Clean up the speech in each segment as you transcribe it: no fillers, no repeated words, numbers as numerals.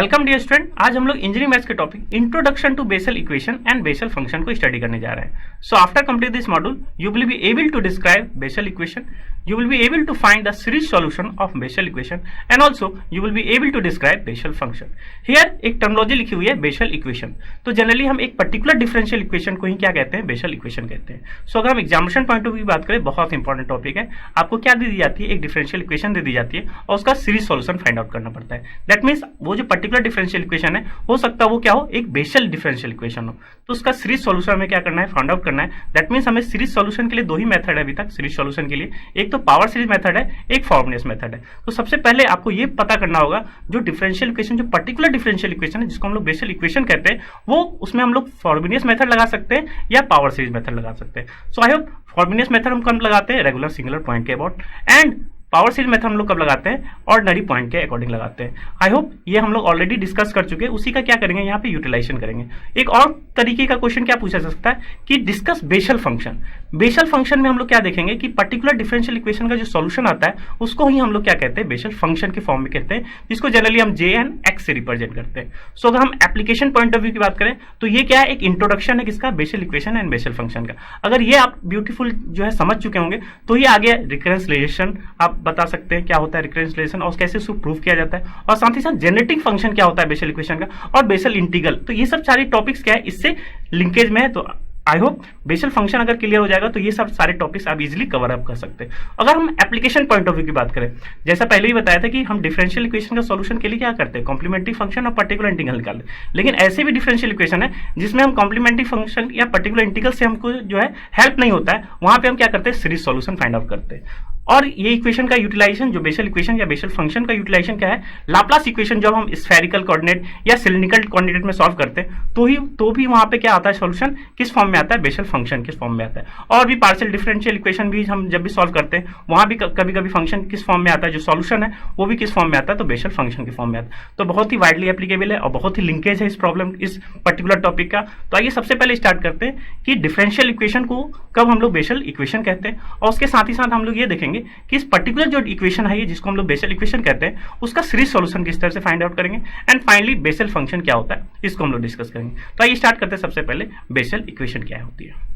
Welcome dear student. आज हम लोग इंजीनियरिंग मैथ्स के topic introduction to Bessel equation and Bessel function को स्टडी करने जा रहे हैं। So after complete this module you will be able to describe Bessel equation, you will be able to find the series solution of Bessel equation and also you will be able to describe Bessel function। here एक terminology लिखी हुई है Bessel equation। तो generally हम एक particular differential equation को ही क्या कहते हैं, Bessel इक्वेशन कहते हैं। सो अगर हम एग्जामिनेशन पॉइंट ऑफ व्यू की बात करें, बहुत इंपॉर्टेंट टॉपिक है। आपको क्या दे दी जाती है, एक डिफरेंशियल इक्वेशन दे दी जाती है और उसका सीरीज सॉल्यूशन फाइंड आउट करना पड़ता है। दैट मीन्स वो जो पर्टिकुलर डिफरेंशियल इक्वेशन है हो सकता है वो क्या हो, एक Bessel डिफरेंशियल इक्वेशन हो। तो उसका सीरीज सॉल्यूशन हमें क्या करना है, फाइंड आउट करना है। दैट मीन्स हमें सीरीज सॉल्यूशन के लिए दो ही मेथड है अभी तक सीरीज सॉल्यूशन के लिए, एक तो पावर सीरीज मेथड है, एक फॉर्मुलेस मेथड है। तो सबसे पहले आपको ये पता करना होगा जो डिफरेंशियल इक्वेशन, जो पर्टिकुलर डिफरेंशियल इक्वेशन है जिसको हम लोग बेसल इक्वेशन कहते हैं, वो उसमें हम लोग फॉर्मुलेस मेथड लगा सकते हैं या पावर सीरीज मेथड लगा सकते हैं। सो आई होप फॉर्मुलेस मेथड हम कब लगाते हैं, रेगुलर सिंगुलर पॉइंट के about, and power series method हम लोग कब लगाते हैं, ऑर्डिनरी पॉइंट के अकॉर्डिंग लगाते हैं। आई होप ये हम लोग ऑलरेडी डिस्कस कर चुके हैं, उसी का क्या करेंगे यहाँ पे यूटिलाइजेशन करेंगे। एक और तरीके का क्वेश्चन क्या पूछा जा सकता है कि discuss Bessel function. Bessel function में हम लोग क्या देखेंगे कि पर्टिकुलर डिफरेंशियल इक्वेशन का जो सॉल्यूशन आता है उसको ही हम लोग क्या कहते हैं, बेसल फंक्शन के फॉर्म में कहते हैं, जिसको जनरली हम जे एंड एक्स से रिप्रेजेंट करते हैं। सो अगर हम एप्लीकेशन पॉइंट ऑफ व्यू की बात करें तो ये क्या है, एक इंट्रोडक्शन है किसका, Bessel equation and Bessel function का। अगर ये आप ब्यूटीफुल जो है समझ चुके होंगे तो ये आगे रिकरेंस रिलेशन आप बता सकते हैं क्या होता है रिकरेंस रिलेशन और कैसे उसको प्रूव किया जाता है, और साथ ही साथ जेनेटिक फंक्शन क्या होता है बेसल इक्वेशन का, और बेसल इंटीग्रल। तो ये सब सारे टॉपिक्स क्या है इससे लिंकेज में है। तो आई होप बेसल फंक्शन अगर क्लियर हो जाएगा तो ये सब सारे टॉपिक्स आप इजीली कवर अप कर सकते हैं। अगर हम एप्लीकेशन पॉइंट ऑफ व्यू की बात करें, जैसा पहले ही बताया था कि हम डिफरेंशियल इक्वेशन का सॉल्यूशन के लिए क्या करते हैं, कॉम्प्लीमेंट्री फंक्शन और पर्टिकुलर इंटीग्रल निकालते हैं। लेकिन ऐसे भी डिफरेंशियल इक्वेशन है जिसमें हम कॉम्प्लीमेंट्री फंक्शन या पर्टिकुलर इंटीग्रल से हमको जो है हेल्प नहीं होता है, वहां पे हम क्या करते हैं, सीरीज सॉल्यूशन फाइंड आउट करते हैं। और ये इक्वेशन का यूटिलाइजेशन, जो बेसल इक्वेशन या बेसल फंक्शन का यूटिलाइजेशन क्या है, लाप्लास इक्वेशन जब हम स्फेरिकल कोऑर्डिनेट या सिलिंड्रिकल कोऑर्डिनेट में सॉल्व करते हैं तो भी वहां पे क्या आता है, सॉल्यूशन किस फॉर्म में आता है, बेसल फंक्शन किस फॉर्म में आता है। और भी पार्शियल डिफरेंशियल इक्वेशन भी हम जब भी सॉल्व करते हैं वहां भी कभी कभी फंक्शन किस फॉर्म में आता है, जो सॉल्यूशन है वो भी किस फॉर्म में आता है, तो बेसल फंक्शन के फॉर्म में आता है। तो बहुत ही वाइडली एप्लीकेबल है और बहुत ही लिंकेज है इस प्रॉब्लम, इस पर्टिकुलर टॉपिक का। तो आइए सबसे पहले स्टार्ट करते हैं कि डिफरेंशियल इक्वेशन को कब हम लोग बेसल इक्वेशन कहते हैं, और उसके साथ ही साथ हम लोग ये देखेंगे कि इस पर्टिकुलर जो इक्वेशन है ये जिसको हम लोग बेसल इक्वेशन कहते हैं उसका सीरीज सॉल्यूशन किस तरह से फाइंड आउट करेंगे, एंड फाइनली बेसल फंक्शन क्या होता है इसको हम लोग डिस्कस करेंगे। तो आइए स्टार्ट करते हैं सबसे पहले बेसल इक्वेशन क्या होती है।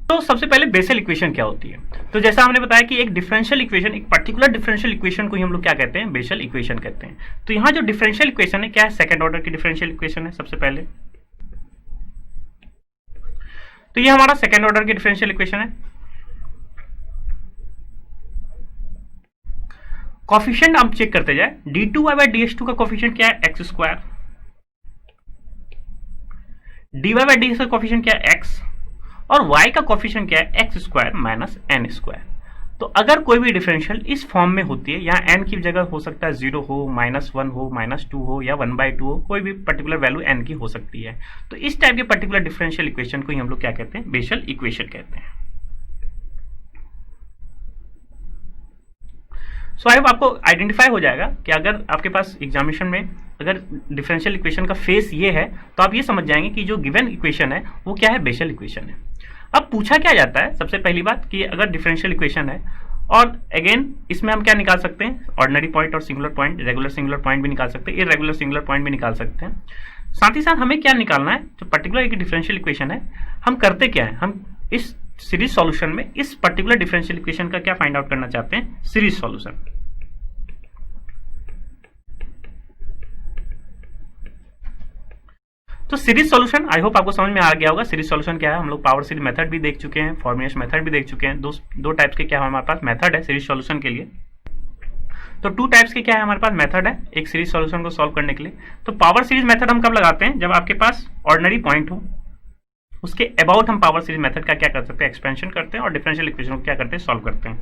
तो सबसे पहले बेसल इक्वेशन क्या होती है, तो जैसा हमने बताया कि एक डिफरेंशियल इक्वेशन, एक पर्टिकुलर डिफरेंशियल इक्वेशन को ही हम लोग क्या कहते हैं, बेसल इक्वेशन कहते हैं। तो यहाँ जो डिफरेंशियल इक्वेशन है क्या है, सेकंड ऑर्डर की डिफरेंशियल इक्वेशन है सबसे पहले। तो ये हमारा सेकंड ऑर्डर की डिफरेंशियल इक्वेशन है। कोफिशिएंट हम चेक करते जाए, d2y बाय ds2 का कोफिशिएंट क्या है, x square, dy by dx का कोफिशिएंट क्या है, x, और y का कोफिशिएंट क्या है, x square minus n square. तो अगर कोई भी डिफरेंशियल इस फॉर्म में होती है, यहाँ n की जगह हो सकता है 0 हो, -1 हो, -2 हो या 1/2 हो, कोई भी पर्टिकुलर वैल्यू n की हो सकती है। तो इस टाइप के पर्टिकुलर डिफरेंशियल इक्वेशन को ही हम लोग क्या कहते हैं, बेसल इक्वेशन कहते हैं। सो आई होप आपको आइडेंटिफाई हो जाएगा कि अगर आपके पास एग्जामिनेशन में अगर डिफरेंशियल इक्वेशन का फेस ये है तो आप ये समझ जाएंगे कि जो गिवन इक्वेशन है वो क्या है, बेसल इक्वेशन है। अब पूछा क्या जाता है, सबसे पहली बात कि अगर डिफरेंशियल इक्वेशन है, और अगेन इसमें हम क्या निकाल सकते हैं, ऑर्डिनरी पॉइंट और singular point, regular singular point भी निकाल सकते हैं, इररेगुलर सिंगुलर पॉइंट भी निकाल सकते हैं। साथ ही साथ हमें क्या निकालना है, जो पर्टिकुलर एक डिफरेंशियल इक्वेशन है, हम करते क्या है, हम इस सीरीज सॉल्यूशन में इस पर्टिकुलर डिफरेंशियल इक्वेशन का क्या फाइंड आउट करना चाहते हैं, सीरीज सॉल्यूशन। तो सीरीज सॉल्यूशन आई होप आपको समझ में आ गया होगा। सीरीज सॉल्यूशन क्या है, हम लोग पावर सीरीज मेथड भी देख चुके हैं, फॉर्मुलेशन मेथड भी देख चुके हैं। दो टाइप्स के क्या हमारे पास मेथड है सीरीज सॉल्यूशन के लिए। तो टू टाइप्स के क्या है हमारे पास मेथड है एक सीरीज सॉल्यूशन को सॉल्व करने के लिए। तो पावर सीरीज मेथड हम कब लगाते हैं, जब आपके पास ऑर्डिनरी पॉइंट हो, उसके अबाउट हम पावर सीरीज मेथड का क्या कर सकते हैं, एक्सपेंशन करते हैं और डिफरेंशियल इक्वेशन को क्या करते हैं, सॉल्व करते हैं।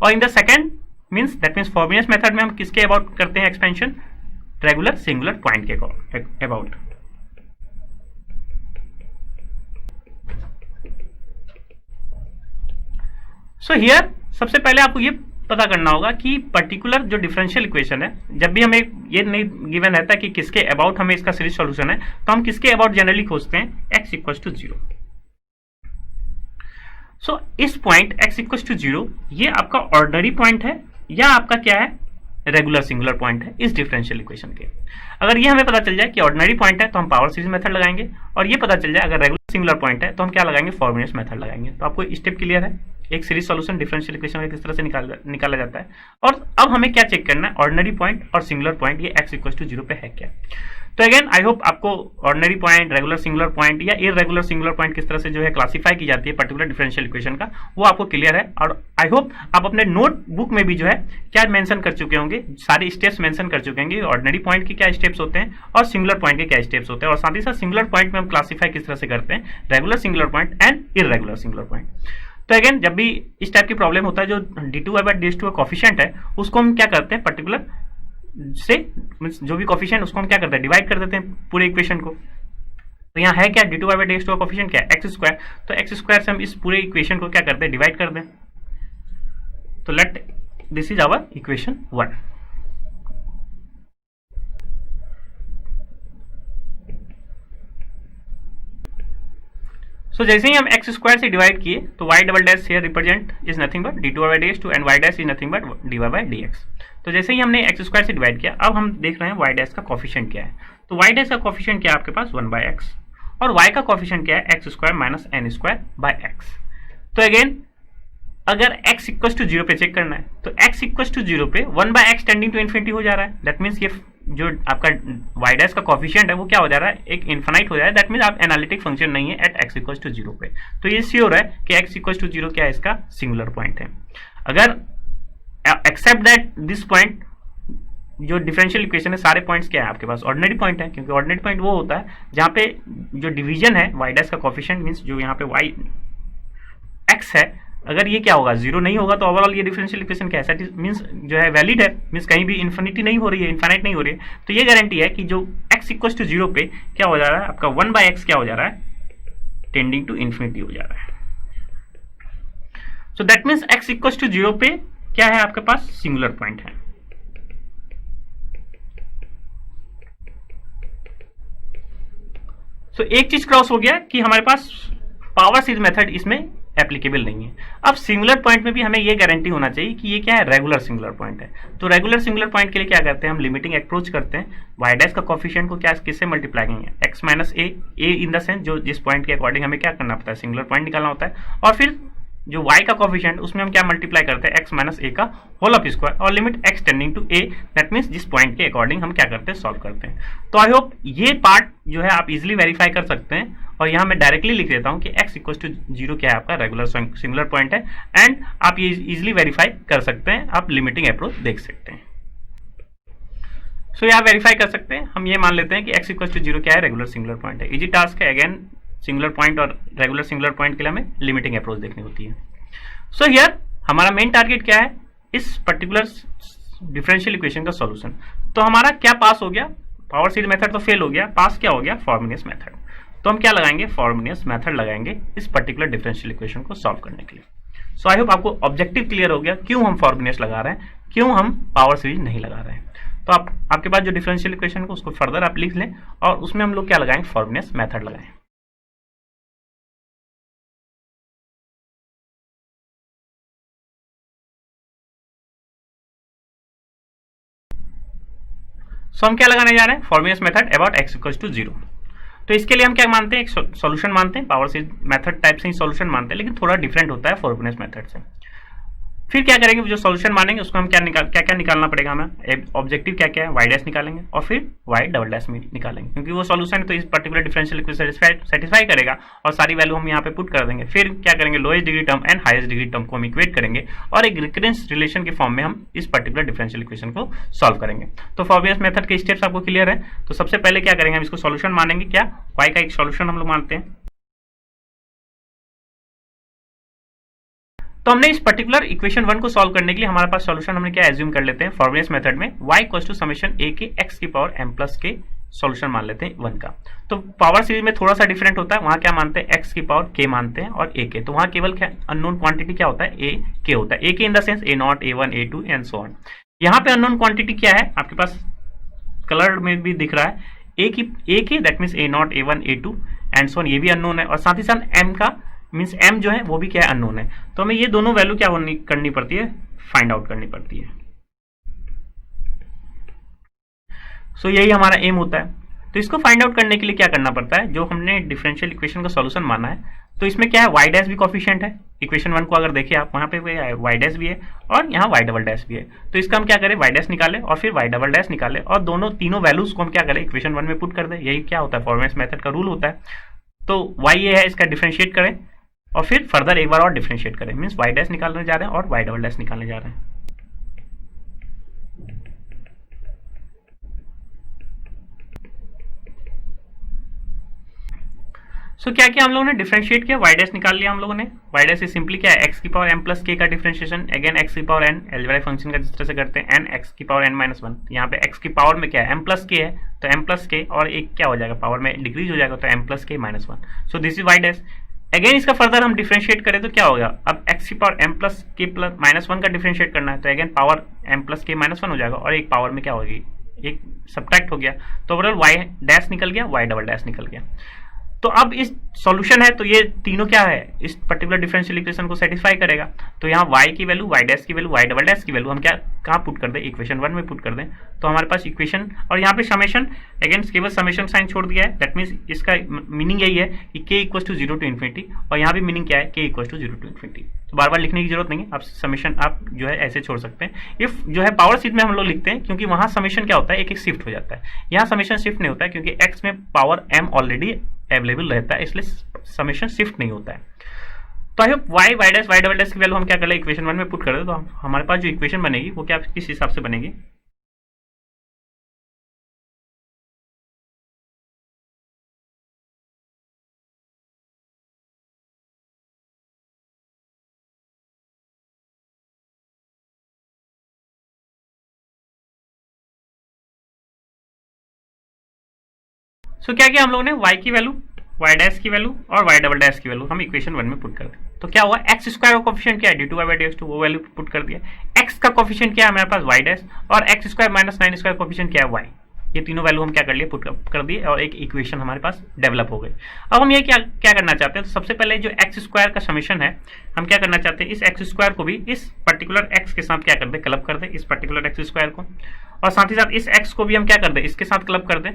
और in the second means Frobenius method में हम किसके अबाउट करते हैं एक्सपेंशन, रेगुलर सिंगुलर पॉइंट के अबाउट। सो हियर सबसे पहले आपको ये पता करना होगा कि पर्टिकुलर जो डिफरेंशियल इक्वेशन है, जब भी हमें ये नहीं गिवन रहता कि किसके अबाउट हमें इसका सीरीज सॉल्यूशन है, तो हम किसके अबाउट जनरली खोजते हैं, x इक्वल टू 0। सो इस पॉइंट x इक्वल टू 0 ये आपका ऑर्डिनरी पॉइंट है या आपका क्या है, रेगुलर सिंगुलर पॉइंट है इस डिफरेंशियल इक्वेशन के। अगर ये हमें पता चल जाए कि ऑर्डिनरी पॉइंट है तो हम पावर सीरीज मेथड लगाएंगे, और ये पता चल जाए अगर रेगुलर सिंगुलर पॉइंट है तो हम क्या लगाएंगे, फ्रोबेनियस मेथड लगाएंगे। तो आपको स्टेप क्लियर है, एक सीरीज सॉल्यूशन डिफरेंशियल इक्वेशन में किस तरह से निकाला जाता है। और अब हमें क्या चेक करना है, ऑर्डिनरी पॉइंट और सिंगुलर पॉइंट ये x इक्वल टू 0 पे है क्या। तो अगेन आई होप आपको ordinary point, regular singular point या इररेगुलर सिंगुलर पॉइंट किस तरह से जो है क्लासिफाई की जाती है पर्टिकुलर डिफरेंशियल इक्वेशन का, वो आपको क्लियर है। और आई होप आप अपने नोटबुक में भी जो है क्या मेंशन कर चुके होंगे, सारे स्टेप्स मेंशन कर चुके होंगे, ऑर्डिनरी पॉइंट के क्या स्टेप्स होते हैं और सिंगुलर पॉइंट के क्या स्टेप्स होते हैं, और साथ ही साथ सिंगुलर पॉइंट में हम क्लासिफाई किस तरह से करते हैं, regular singular point and irregular singular point. तो अगेन जब भी इस टाइप की प्रॉब्लम होता है, जो d2/ds2 का कॉफिशिएंट है उसको हम क्या करते हैं, पर्टिकुलर से जो भी कॉफिशिएंट उसको हम क्या करते हैं, डिवाइड कर देते हैं पूरे इक्वेशन को। तो यहाँ है क्या, d2/ds2 का कॉफिशिएंट क्या है, x²। तो x² से हम इस पूरे इक्वेशन को क्या करते हैं, डिवाइड कर दें। तो let this is our equation 1। So जैसे ही हम x² से डिवाइड किए तो y" here represent is nothing but d2/ds2 and y' is nothing but dy/dx। तो जैसे ही हमने x² से डिवाइड किया, अब हम देख रहे हैं y' का कॉफिशिएंट क्या है। तो y' का कॉफिशिएंट क्या है आपके पास, 1/x, और y का कॉफिशिएंट क्या है, x² माइनस n²/x। तो अगेन अगर x इक्वल टू 0 पे चेक करना है, तो x इक्वल टू 0 पे 1/x टेंडिंग टू इन्फिनिटी हो जा रहा है। दैट मीन्स ये जो आपका y' का कॉफिशिएंट है वो क्या हो जा रहा है, एक इन्फिनाइट हो जा रहा है। दैट मीन्स आप एनालिटिक फंक्शन नहीं है एट x इक्वल टू 0 पे। तो ये श्योर है कि x इक्वल टू 0 क्या है, इसका सिंगुलर पॉइंट है। अगर एक्सेप्ट दैट दिस पॉइंट, जो डिफरेंशियल इक्वेशन है सारे पॉइंट्स क्या है आपके पास, ऑर्डिनरी पॉइंट है, क्योंकि ऑर्डिनरी पॉइंट वो होता है जहाँ पे जो डिवीजन है y' का कॉफिशिएंट मीन्स जो यहाँ पे y x है, अगर ये क्या होगा, 0 नहीं होगा तो ओवरऑल ये डिफरेंशियल इक्वेशन क्या है, मींस जो है वैलिड है, मींस कहीं भी इन्फिनिटी नहीं हो रही है, इनफाइनाइट नहीं हो रही है। तो ये गारंटी है कि जो x इक्वल टू 0 पे क्या हो जा रहा है, आपका 1/x क्या हो जा रहा है, टेंडिंग टू इन्फिनिटी हो जा रहा है। So that means x equal to 0 पे क्या है आपके पास, सिंगुलर पॉइंट है। सो एक चीज क्रॉस हो गया कि हमारे पास पावर सीरीज मेथड इसमें एप्लीकेबल नहीं है। अब सिंगुलर पॉइंट में भी हमें ये गारंटी होना चाहिए कि ये क्या है, रेगुलर सिंगुलर पॉइंट है। तो रेगुलर सिंगुलर पॉइंट के लिए क्या करते हैं, हम लिमिटिंग अप्रोच करते हैं, y' का कॉफिशिएंट को क्या किससे मल्टीप्लाई करेंगे, x minus a in the sense जो जिस पॉइंट के अकॉर्डिंग हमें क्या करना पड़ता है, सिंगुलर पॉइंट निकालना होता है, और फिर जो y का कॉफिशिएंट उसमें हम क्या मल्टीप्लाई करते हैं, x माइनस a का होल ऑफ स्क्वायर, और limit x tending to a, that means जिस पॉइंट के अकॉर्डिंग हम क्या करते हैं, सॉल्व करते हैं। तो आई होप ये पार्ट जो है आप इजिली वेरीफाई कर सकते हैं, और यहाँ मैं डायरेक्टली लिख देता हूँ कि x इक्वल टू 0 क्या है आपका, रेगुलर सिंगुलर पॉइंट है, एंड आप ये इजिली वेरीफाई कर सकते हैं, आप लिमिटिंग अप्रोच देख सकते हैं। सो यहाँ वेरीफाई कर सकते हैं, हम ये मान लेते हैं कि x इक्वल टू 0 क्या है, रेगुलर सिंगुलर पॉइंट है। इजी टास्क है, अगेन सिंगुलर पॉइंट और रेगुलर सिंगुलर पॉइंट के लिए हमें लिमिटिंग अप्रोच देखनी होती है। सो हियर हमारा मेन टारगेट क्या है, इस पर्टिकुलर डिफरेंशियल इक्वेशन का सॉल्यूशन। तो हमारा क्या पास हो गया, पावर सीरीज मेथड तो फेल हो गया, पास क्या हो गया, फ्रोबेनियस मेथड। तो हम क्या लगाएंगे, फ्रोबेनियस मेथड लगाएंगे इस पर्टिकुलर डिफरेंशियल इक्वेशन को सॉल्व करने के लिए। सो आई होप आपको ऑब्जेक्टिव क्लियर हो गया, क्यों हम फ्रोबेनियस लगा रहे हैं, क्यों हम पावर सीरीज नहीं लगा रहे हैं। तो आपके पास जो डिफरेंशियल इक्वेशन को उसको फर्दर आप लिख लें, और उसमें हम लोग क्या लगाएंगे, फ्रोबेनियस मेथड लगाएं। सो हम क्या लगाने जा रहे हैं, Frobenius method about x equal to 0। तो इसके लिए हम क्या मानते हैं, एक सॉल्यूशन मानते हैं, पावर सीरीज मेथड टाइप से ही सॉल्यूशन मानते हैं, लेकिन थोड़ा डिफरेंट होता है फ्रोबेनियस मेथड से। फिर क्या करेंगे, जो सॉल्यूशन मानेंगे उसको हम क्या निकालना पड़ेगा हमें, ऑब्जेक्टिव क्या क्या है, y' निकालेंगे, और फिर y" में निकालेंगे, क्योंकि वो सॉल्यूशन तो इस पर्टिकुलर डिफरेंशियल इक्वेशन सेटिस्फाई करेगा, और सारी वैल्यू हम यहाँ पे पुट कर देंगे। फिर क्या करेंगे, lowest degree term and highest degree term को हम इक्वेट करेंगे, और एक रिकरेंस रिलेशन के फॉर्म में हम इस पर्टिकुलर डिफरेंशियल इक्वेशन को सॉल्व करेंगे। तो फ्रोबेनियस मेथड के स्टेप्स आपको क्लियर है। तो सबसे पहले क्या करेंगे, हम इसको सॉल्यूशन मानेंगे, क्या y का एक सॉल्यूशन हम लोग मानते हैं। तो हमने इस पर्टिकुलर इक्वेशन 1 को सॉल्व करने के लिए हमारे पास सॉल्यूशन हमने क्या एज्यूम कर लेते हैं फॉर्मुलेस मेथड में y equal to summation a k x की power m plus k solution मान लेते हैं 1 का। तो पावर सीरीज में थोड़ा सा डिफरेंट होता है, वहां क्या मानते हैं x की पावर k मानते हैं और a के, तो वहां केवल क्या अननोन क्वांटिटी क्या होता है a k होता है, a k in the sense a0 a1 a2 and so on. यहाँ पे अननोन क्वांटिटी क्या है आपके पास कलर में भी दिख रहा है a के that means a0 a1 a2 and so on, ये भी अननोन है और साथ ही साथ m का मीन्स m जो है वो भी क्या है अननोन है। तो हमें ये दोनों वैल्यू क्या करनी पड़ती है फाइंड आउट करनी पड़ती है। सो यही हमारा एम होता है। तो इसको फाइंड आउट करने के लिए क्या करना पड़ता है, जो हमने डिफरेंशियल इक्वेशन का सॉल्यूशन माना है तो इसमें क्या है y डैश भी कोफिशिएंट है, इक्वेशन 1 को अगर देखिए आप वहां पे y डैश भी है और यहाँ y डबल डैश भी है। तो इसका हम क्या करें y डैश निकाले और फिर y डबल डैश निकाले और दोनों तीनों वैल्यूज को हम क्या करें इक्वेशन 1 में पुट कर दें। यही क्या होता है फॉर्मुलेस मेथड का रूल होता है। तो y ये है इसका डिफरेंशिएट करें और फिर फर्दर एक बार और डिफरेंशिएट करें, मीन्स y डैश निकालने जा रहे हैं और y डबल डैश निकालने जा रहे हैं। सो क्या किया हम लोगों ने डिफरेंशिएट किया, y डैश निकाल लिया हम लोगों ने। y डैश इज सिंपली क्या है x की पावर m प्लस k का डिफरेंशिएशन, अगेन x की पावर n अलजेब्रिक फंक्शन का जिस तरह से करते हैं n x की पावर n माइनस 1। यहाँ पे x की पावर में क्या है m प्लस k है तो m प्लस k और एक क्या हो जाएगा पावर में डिक्रीज हो जाएगा तो m plus k minus 1। So this is y dash. Again इसका फर्दर हम डिफरेंशिएट करें तो क्या होगा, अब x की power m plus k plus minus 1 का डिफरेंशिएट करना है तो again power m plus k minus 1 हो जाएगा और एक पावर में क्या होगी एक सब्ट्रैक्ट हो गया तो ओवरऑल y डैश निकल गया y डबल डैश निकल गया। तो अब इस सॉल्यूशन है तो ये तीनों क्या है इस पर्टिकुलर डिफरेंशियल इक्वेशन को सेटिस्फाई करेगा। तो यहाँ y की वैल्यू y डैश की वैल्यू y डबल डैश की वैल्यू हम क्या कहाँ पुट कर दें इक्वेशन 1 में पुट कर दें। तो हमारे पास इक्वेशन और यहाँ पे समेशन अगेन केवल समेशन साइन छोड़ दिया है, दैट मीन्स इसका मीनिंग यही है कि k equal to 0 to infinity और यहाँ भी मीनिंग क्या है k equal to 0 to infinity. तो बार बार लिखने की जरूरत नहीं है, आप समेशन आप जो है ऐसे छोड़ सकते हैं। इफ जो है पावर सीट में हम लोग लिखते हैं क्योंकि वहां समेशन क्या होता है एक एक शिफ्ट हो जाता है, यहाँ समेशन शिफ्ट नहीं होता है क्योंकि x में पावर m ऑलरेडी अवेलेबल रहता है इसलिए समेशन शिफ्ट नहीं होता है। तो I hope y dash y double dash की वैल्यू हम क्या कर ले इक्वेशन 1 में पुट कर दे तो हमारे पास जो इक्वेशन बनेगी वो क्या किस हिसाब से बनेगी। सो क्या किया हम लोगों ने y की वैल्यू y डैश की वैल्यू और y डबल डैश की वैल्यू हम इक्वेशन 1 में पुट कर दें तो क्या हुआ x स्क्वायर का कोफिशिएंट क्या है d2y बाई dx2 वो वैल्यू पुट कर दिया, x का कोफिशिएंट क्या है हमारे पास y डैश और x square minus 9 square coefficient क्या है y, ये तीनों वैल्यू हम क्या कर लिए पुट कर दिए और एक इक्वेशन हमारे पास डेवलप हो गई। अब हम ये क्या करना चाहते हैं तो सबसे पहले जो एक्स स्क्वायर का समेशन है हम क्या करना चाहते हैं इस एक्स स्क्वायर को भी इस पर्टिकुलर एक्स के साथ क्या कर दे क्लब कर दे इस पर्टिकुलर एक्स स्क्वायर को और साथ ही साथ इस एक्स को भी हम क्या कर दे इसके साथ क्लब कर दें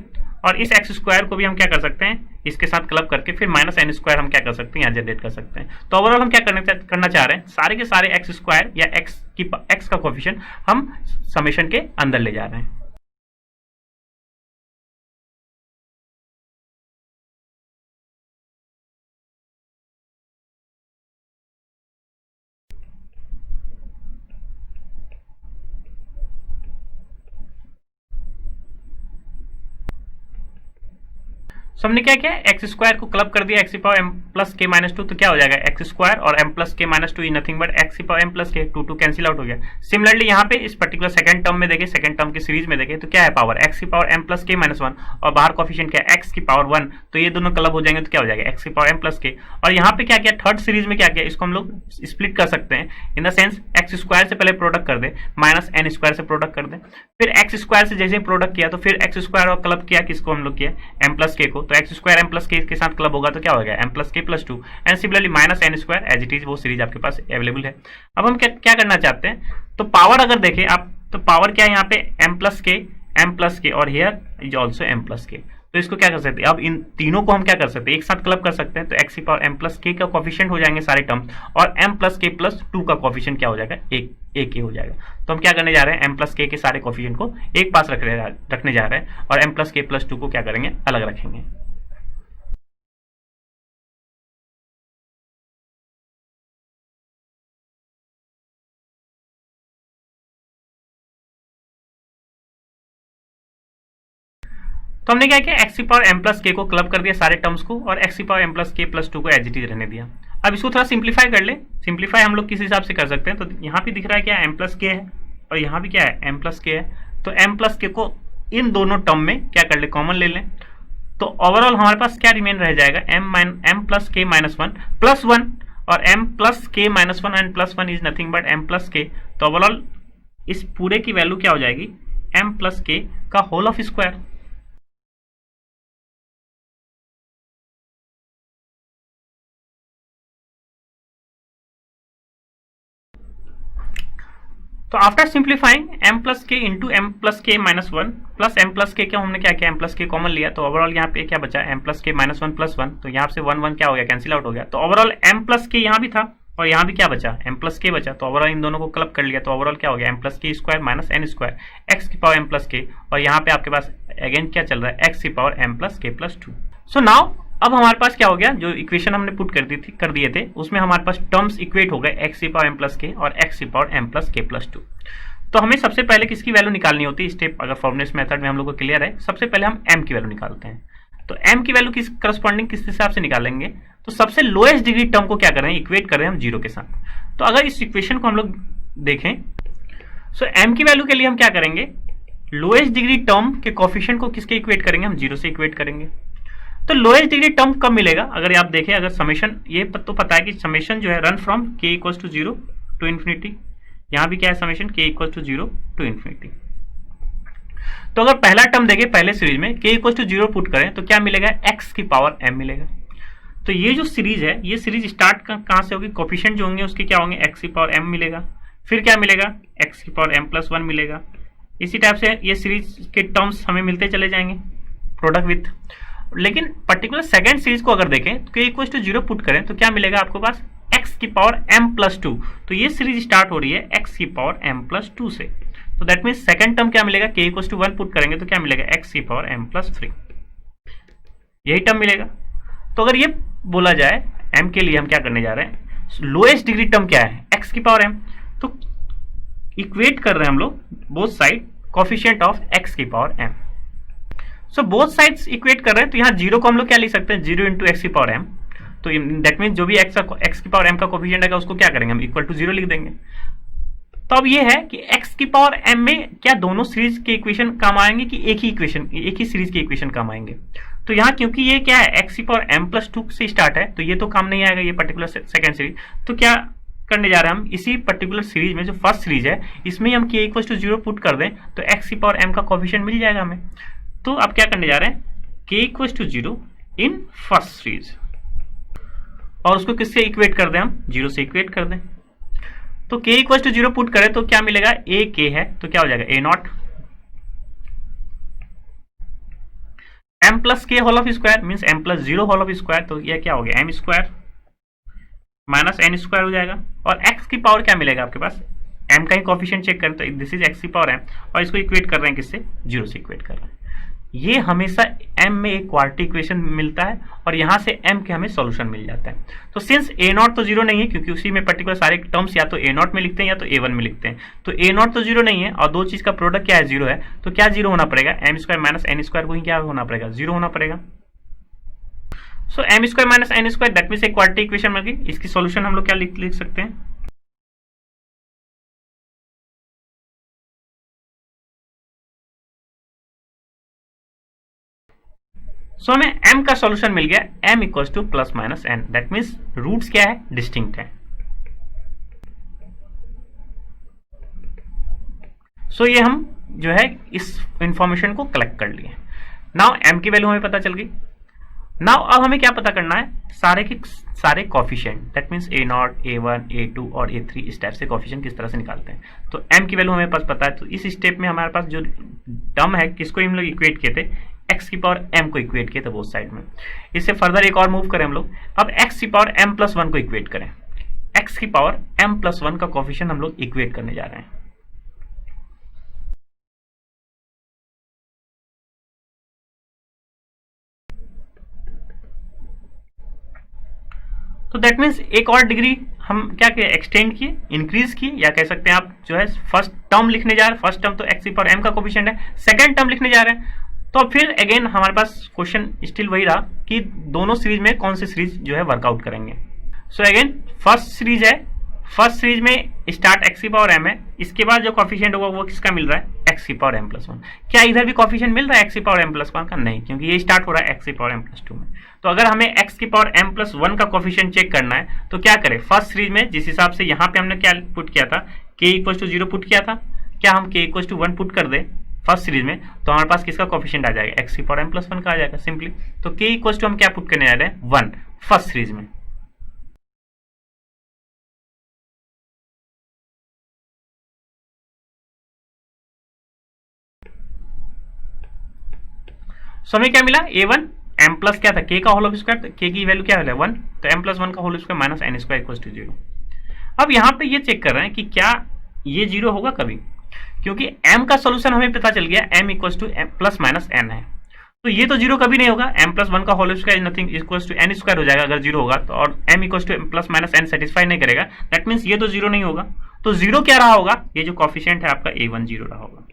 और इस एक्स स्क्वायर को भी हम क्या कर सकते हैं इसके साथ क्लब करके फिर माइनस एन स्क्वायर हम क्या कर सकते हैं यहाँ जनरेट कर सकते हैं। तो ओवरऑल हम क्या करना चाह रहे हैं सारे के सारे एक्स स्क्वायर या एक्स का कोफिशिएंट हम समेशन के अंदर ले जा रहे हैं। सो हमने क्या किया एक्स स्क्वायर को क्लब कर दिया एक्स की power m plus k minus 2 तो क्या हो जाएगा एक्स स्क्वायर और m plus k minus 2 nothing but x की पावर एम प्लस के 2 कैंसिल आउट हो गया। सिमिलरली यहाँ पे इस पर्टिकुलर सेकंड टर्म में देखें सेकंड टर्म की सीरीज में देखें तो क्या है पावर एक्स की power m plus k minus 1 और बाहर कोफिशिएंट क्या है एक्स की पावर 1 तो ये दोनों क्लब हो जाएंगे तो क्या हो जाएगा एक्स की पावर एम प्लस के। और यहाँ पे क्या किया थर्ड सीरीज में क्या किया इसको हम लोग स्प्लिट कर सकते हैं in the sense x square से पहले प्रोडक्ट कर दे माइनस एन स्क्वायर से प्रोडक्ट कर दे फिर एक्स स्क्वायर से जैसे प्रोडक्ट किया तो फिर एक्स स्क्वायर और क्लब किया किसको हम लोग किया एम प्लस के को तो एक्स स्क्वायर एम प्लस के साथ क्लब होगा तो क्या हो गया एम प्लस के plus 2 and similarly minus n square as it is वो सीरीज आपके पास अवेलेबल है। अब हम क्या करना चाहते हैं तो पावर अगर देखें आप तो पावर क्या है यहाँ पे एम प्लस के और here is also m plus k तो इसको क्या कर सकते हैं अब इन तीनों को हम क्या कर सकते हैं एक साथ क्लब कर सकते हैं तो एक्स की पावर एम प्लस के का कोफिशिएंट हो जाएंगे सारे टर्म और एम प्लस के प्लस 2 का कोफिशिएंट क्या हो जाएगा एक हो जाएगा। तो हम क्या करने जा रहे हैं एम प्लस के सारे कोफिशिएंट को एक पास रखने जा रहे हैं और एम प्लस के प्लस 2 को क्या करेंगे अलग रखेंगे। तो हमने क्या किया एक्स की पावर एम प्लस के को क्लब कर दिया सारे टर्म्स को और एक्स की पावर एम प्लस के प्लस 2 को एज इट इज रहने दिया। अब इसको थोड़ा सिंप्लीफाई कर ले। सिंप्लीफाई हम लोग किस हिसाब से कर सकते हैं, तो यहाँ पे दिख रहा है क्या, एम प्लस के है और यहाँ भी क्या है, एम प्लस के है। तो एम प्लस के को इन दोनों टर्म में क्या कर ले, कॉमन ले लें। तो ओवरऑल हमारे पास क्या रिमेन रह जाएगा, m plus k minus one plus one, और m plus k minus one and plus one is nothing but m plus k. तो ओवरऑल इस पूरे की वैल्यू क्या हो जाएगी, एम प्लस के का होल ऑफ स्क्वायर। तो after simplifying m plus k into m plus k minus one plus m plus k, क्या हमने क्या किया, एम प्लस के कॉमन लिया। तो ओवरऑल यहाँ पे क्या बचा, M plus k minus one plus one, तो यहाँ से वन वन क्या हो गया, कैंसिल आउट हो गया। तो ओवरऑल एम प्लस के यहाँ भी था और यहाँ भी क्या बचा, एम प्लस के बचा। तो ओवरऑल इन दोनों को क्लब कर लिया, तो ओवरऑल क्या हो गया, m plus k square minus n square x की पावर एम प्लस के, और यहाँ पे आपके पास अगेन क्या चल रहा है, एक्स की पावर एम प्लस के प्लस टू। सो नाउ अब हमारे पास क्या हो गया, जो इक्वेशन हमने पुट कर दिए थे उसमें हमारे पास टर्म्स इक्वेट हो गए, एक्स की पावर एम प्लस के और एक्स की पावर एम प्लस के प्लस टू। तो हमें सबसे पहले किसकी वैल्यू निकालनी होती है, स्टेप अगर फॉर्मुलेस मेथड में हम लोग को क्लियर है, सबसे पहले हम m की वैल्यू निकालते हैं। तो m की वैल्यू किस करस्पॉन्डिंग किस हिसाब से निकालेंगे, तो सबसे लोएस्ट डिग्री टर्म को क्या कर रहे हैं, इक्वेट कर रहे हैं हम जीरो के साथ। तो अगर इस इक्वेशन को हम लोग देखें, सो m की वैल्यू के लिए हम क्या करेंगे, लोएस्ट डिग्री टर्म के कोफिशिएंट को किसके इक्वेट करेंगे, हम जीरो से इक्वेट करेंगे। तो लोएस्ट डिग्री टर्म कब मिलेगा, अगर आप देखें, अगर समेशन, ये तो पता है कि समेशन जो है run from k equals to zero to infinity, यहाँ भी क्या है summation k equal to zero to infinity. तो अगर पहला टर्म देखें पहले सीरीज में k equal to zero put करें तो क्या मिलेगा, x की पावर m मिलेगा। तो ये जो सीरीज है, ये सीरीज स्टार्ट कहाँ से होगी, कोफिशिएंट जो होंगे उसके क्या होंगे, x की पावर m मिलेगा, फिर क्या मिलेगा, x की पावर m प्लस वन मिलेगा। इसी टाइप से ये सीरीज के टर्म्स हमें मिलते चले जाएंगे प्रोडक्ट विथ। लेकिन पर्टिकुलर सेकेंड सीरीज को अगर देखें तो k equal to zero put करें तो क्या मिलेगा आपको पास, x की पावर m प्लस टू। तो ये सीरीज स्टार्ट हो रही है x की पावर m प्लस टू से। तो दैट मीन्स सेकंड टर्म क्या मिलेगा, k equal to one put करेंगे तो क्या मिलेगा, x की पावर m प्लस थ्री, यही टर्म मिलेगा। तो अगर ये बोला जाए m के लिए हम क्या करने जा रहे हैं, लोएस्ट डिग्री टर्म क्या है, x की पावर m। तो इक्वेट कर रहे हैं हम लोग both side coefficient of x की power m। So both sides equate कर रहे हैं, तो यहाँ जीरो को हम लोग क्या लिख सकते हैं, जीरो इंटू एक्स की पावर m। तो दैट मीन जो भी x की पावर m का कोफिशिएंट है उसको क्या करेंगे, हम इक्वल टू जीरो लिख देंगे। तो अब ये है कि x की पावर m में क्या दोनों सीरीज के इक्वेशन काम आएंगे कि एक ही सीरीज के इक्वेशन काम आएंगे। तो यहाँ क्योंकि ये क्या है, x की पावर m प्लस टू से स्टार्ट है, तो ये तो काम नहीं आएगा ये पर्टिकुलर सेकेंड सीरीज। तो क्या करने जा रहे हैं हम, इसी पर्टिकुलर सीरीज में जो फर्स्ट सीरीज है इसमें हम k equal to zero put कर दें तो x की पावर m का कोफिशिएंट मिल जाएगा हमें। तो अब क्या करने जा रहे हैं, k equal to zero in first series, और उसको किससे इक्वेट कर दें, हम जीरो से इक्वेट कर दें। तो k equal to zero put करें तो क्या मिलेगा, a k है तो क्या हो जाएगा, a naught m plus k whole of square means m plus zero whole of square, तो यह क्या हो गया, m square minus n square हो जाएगा। और x की पावर क्या मिलेगा आपके पास, m का ही कोफिशिएंट चेक करें तो दिस इज x की पावर m, और इसको इक्वेट कर रहे हैं किससे, जीरो से इक्वेट कर रहे हैं। ये हमेशा m में एक क्वाड्रेटिक इक्वेशन मिलता है और यहाँ से m के हमें सॉल्यूशन मिल जाता है। तो सिंस a नॉट तो जीरो नहीं है, क्योंकि उसी में पर्टिकुलर सारे टर्म्स या तो a नॉट में लिखते हैं या तो a वन में लिखते हैं। तो a नॉट तो जीरो नहीं है और दो चीज का प्रोडक्ट क्या है, जीरो है, तो क्या जीरो होना पड़ेगा, m square minus n square को ही क्या होना पड़ेगा, जीरो होना पड़ेगा। सो m square minus n square that means एक क्वाड्रेटिक इक्वेशन मिल गई। इसकी सॉल्यूशन हम लोग क्या लिख सकते हैं, सो हमें m का सॉल्यूशन मिल गया, m equals to plus minus n, that means roots क्या है, डिस्टिंक्ट है। सो ये हम जो है इस इंफॉर्मेशन को कलेक्ट कर लिए। नाउ m की वैल्यू हमें पता चल गई। नाउ अब हमें क्या पता करना है, सारे के सारे coefficient, that means a not, a1, a2 और a3 इस टाइप से कोफिशिएंट किस तरह से निकालते हैं। तो m की वैल्यू हमें पास पता है, तो इस स्टेप में हमारे पास जो टर्म है किसको हम लोग इक्वेट किए थे, x की पावर m को इक्वेट किए थे बोथ साइड में। इससे फर्दर एक और मूव करें हम लोग, अब x की पावर m प्लस वन को इक्वेट करें। x की पावर m प्लस वन का कोफिशिएंट हम लोग इक्वेट करने जा रहे हैं। तो दैट मीन्स एक और डिग्री हम क्या किए, एक्सटेंड किए, इंक्रीज किए, या कह सकते हैं आप जो है फर्स्ट टर्म लिखने जा रहे हैं, फर्स्ट टर्म तो x की पावर m का कोफिशिएंट है, सेकंड टर्म लिखने जा रहे हैं। तो फिर अगेन हमारे पास क्वेश्चन स्टिल वही रहा कि दोनों सीरीज में कौन सी सीरीज जो है वर्कआउट करेंगे। सो अगेन फर्स्ट सीरीज है, फर्स्ट सीरीज में स्टार्ट एक्स की पावर एम है, इसके बाद जो कॉफिशिएंट होगा वो किसका मिल रहा है, एक्स की पावर एम प्लस वन। क्या इधर भी कॉफिशिएंट मिल रहा है एक्स की पावर एम प्लस वन का? नहीं, क्योंकि ये स्टार्ट हो रहा है एक्स की पावर एम प्लस टू में। तो अगर हमें एक्स की पावर एम प्लस वन का कॉफिशिएंट चेक करना है तो क्या करें, फर्स्ट सीरीज में जिस हिसाब से यहाँ पे हमने क्या पुट किया था, के इक्वल टू 0 पुट किया था, क्या हम के इक्वल टू 1 पुट कर दें फर्स्ट सीरीज में तो हमारे पास किसका कॉफिशिएंट आ जाएगा, एक्स की पावर एम प्लस वन का आ जाएगा सिंपली। तो के इक्वल टू हम क्या पुट करने जा रहे हैं, 1 फर्स्ट सीरीज में। सो हमें क्या मिला, a1 m प्लस क्या था, k का होल स्क्वायर, k की वैल्यू क्या है 1, तो m प्लस 1 का whole square minus n square equal to 0। अब यहाँ पे ये चेक कर रहे हैं कि क्या ये 0 होगा कभी, क्योंकि m का सोल्यूशन हमें पता चल गया m equal to plus minus n है, तो ये तो 0 कभी नहीं होगा। m प्लस 1 का whole square nothing equal to n square हो जाएगा अगर 0 होगा तो, और m equal to plus minus n satisfy नहीं करेगा, दैट मीन्स ये तो 0 नहीं होगा। तो 0 क्या रहा होगा, ये जो कॉफिशिएंट है आपका a1 0 रहा होगा।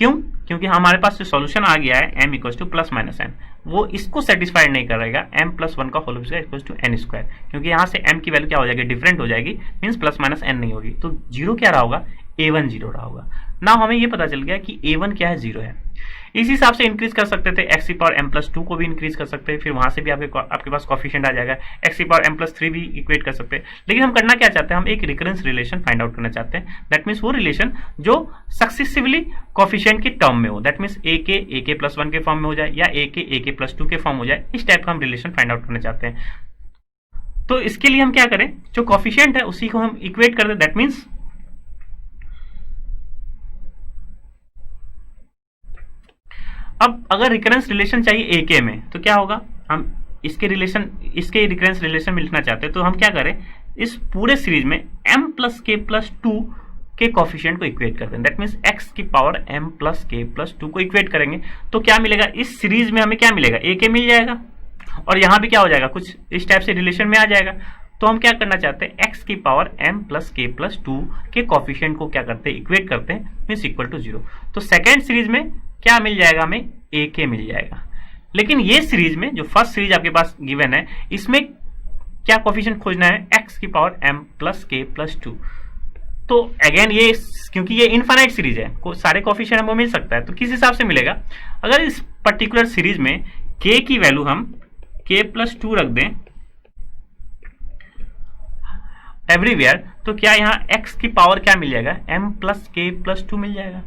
क्यों, क्योंकि हमारे पास जो सॉल्यूशन आ गया है m equal to plus minus n, वो इसको सेटिस्फाइड नहीं करेगा m प्लस 1 का whole square equal to n square, क्योंकि यहाँ से m की वैल्यू क्या हो जाएगी, डिफरेंट हो जाएगी, मीन्स प्लस माइनस n नहीं होगी। तो 0 क्या रहा होगा, a1 0 रहा होगा ना। हमें ये पता चल गया कि a1 क्या है, 0 है। इस हिसाब से इंक्रीज कर सकते थे, एक्स की पावर m प्लस 2 को भी इंक्रीज कर सकते हैं, फिर वहां से भी आपके पास कॉफिशिएंट आ जाएगा, एक्स की पावर m प्लस 3 भी इक्वेट कर सकते हैं। लेकिन हम करना क्या चाहते हैं, हम एक रिकरेंस रिलेशन फाइंड आउट करना चाहते हैं, दैट मीन्स वो रिलेशन जो सक्सेसिवली कॉफिशिएंट के टर्म में हो, दैट मीन्स a के प्लस 1 के फॉर्म में हो जाए या a के प्लस 2 के फॉर्म हो जाए, इस टाइप का हम रिलेशन फाइंड आउट करना चाहते हैं। तो इसके लिए हम क्या करें, जो कॉफिशिएंट है उसी को हम इक्वेट कर दें, दैट मीन्स अब अगर रिकरेंस रिलेशन चाहिए AK में तो क्या होगा, हम इसके रिकरेंस रिलेशन में लिखना चाहते हैं, तो हम क्या करें, इस पूरे सीरीज में m प्लस के प्लस 2 के कॉफिशिएंट को इक्वेट कर दें, दैट मीन्स x की पावर m प्लस के प्लस 2 को इक्वेट करेंगे तो क्या मिलेगा, इस सीरीज में हमें क्या मिलेगा, AK मिल जाएगा, और यहां भी क्या हो जाएगा, कुछ इस टाइप से रिलेशन में आ जाएगा। तो हम क्या करना चाहते हैं, x की पावर m प्लस के प्लस 2 के कॉफिशिएंट को क्या करते हैं, इक्वेट करते हैं, मीन्स इक्वल टू 0। तो सेकेंड सीरीज में क्या मिल जाएगा, हमें AK मिल जाएगा। लेकिन ये सीरीज में जो फर्स्ट सीरीज आपके पास गिवन है, इसमें क्या कॉफिशिएंट खोजना है, x की पावर m प्लस के प्लस 2। तो अगेन ये क्योंकि ये इनफाइनाइट सीरीज है, सारे कॉफिशिएंट हमको मिल सकता है, तो किस हिसाब से मिलेगा, अगर इस पर्टिकुलर सीरीज में k की वैल्यू हम k प्लस 2 रख दें एवरीवेयर, तो क्या यहाँ x की पावर क्या मिल जाएगा, m प्लस के प्लस 2 मिल जाएगा,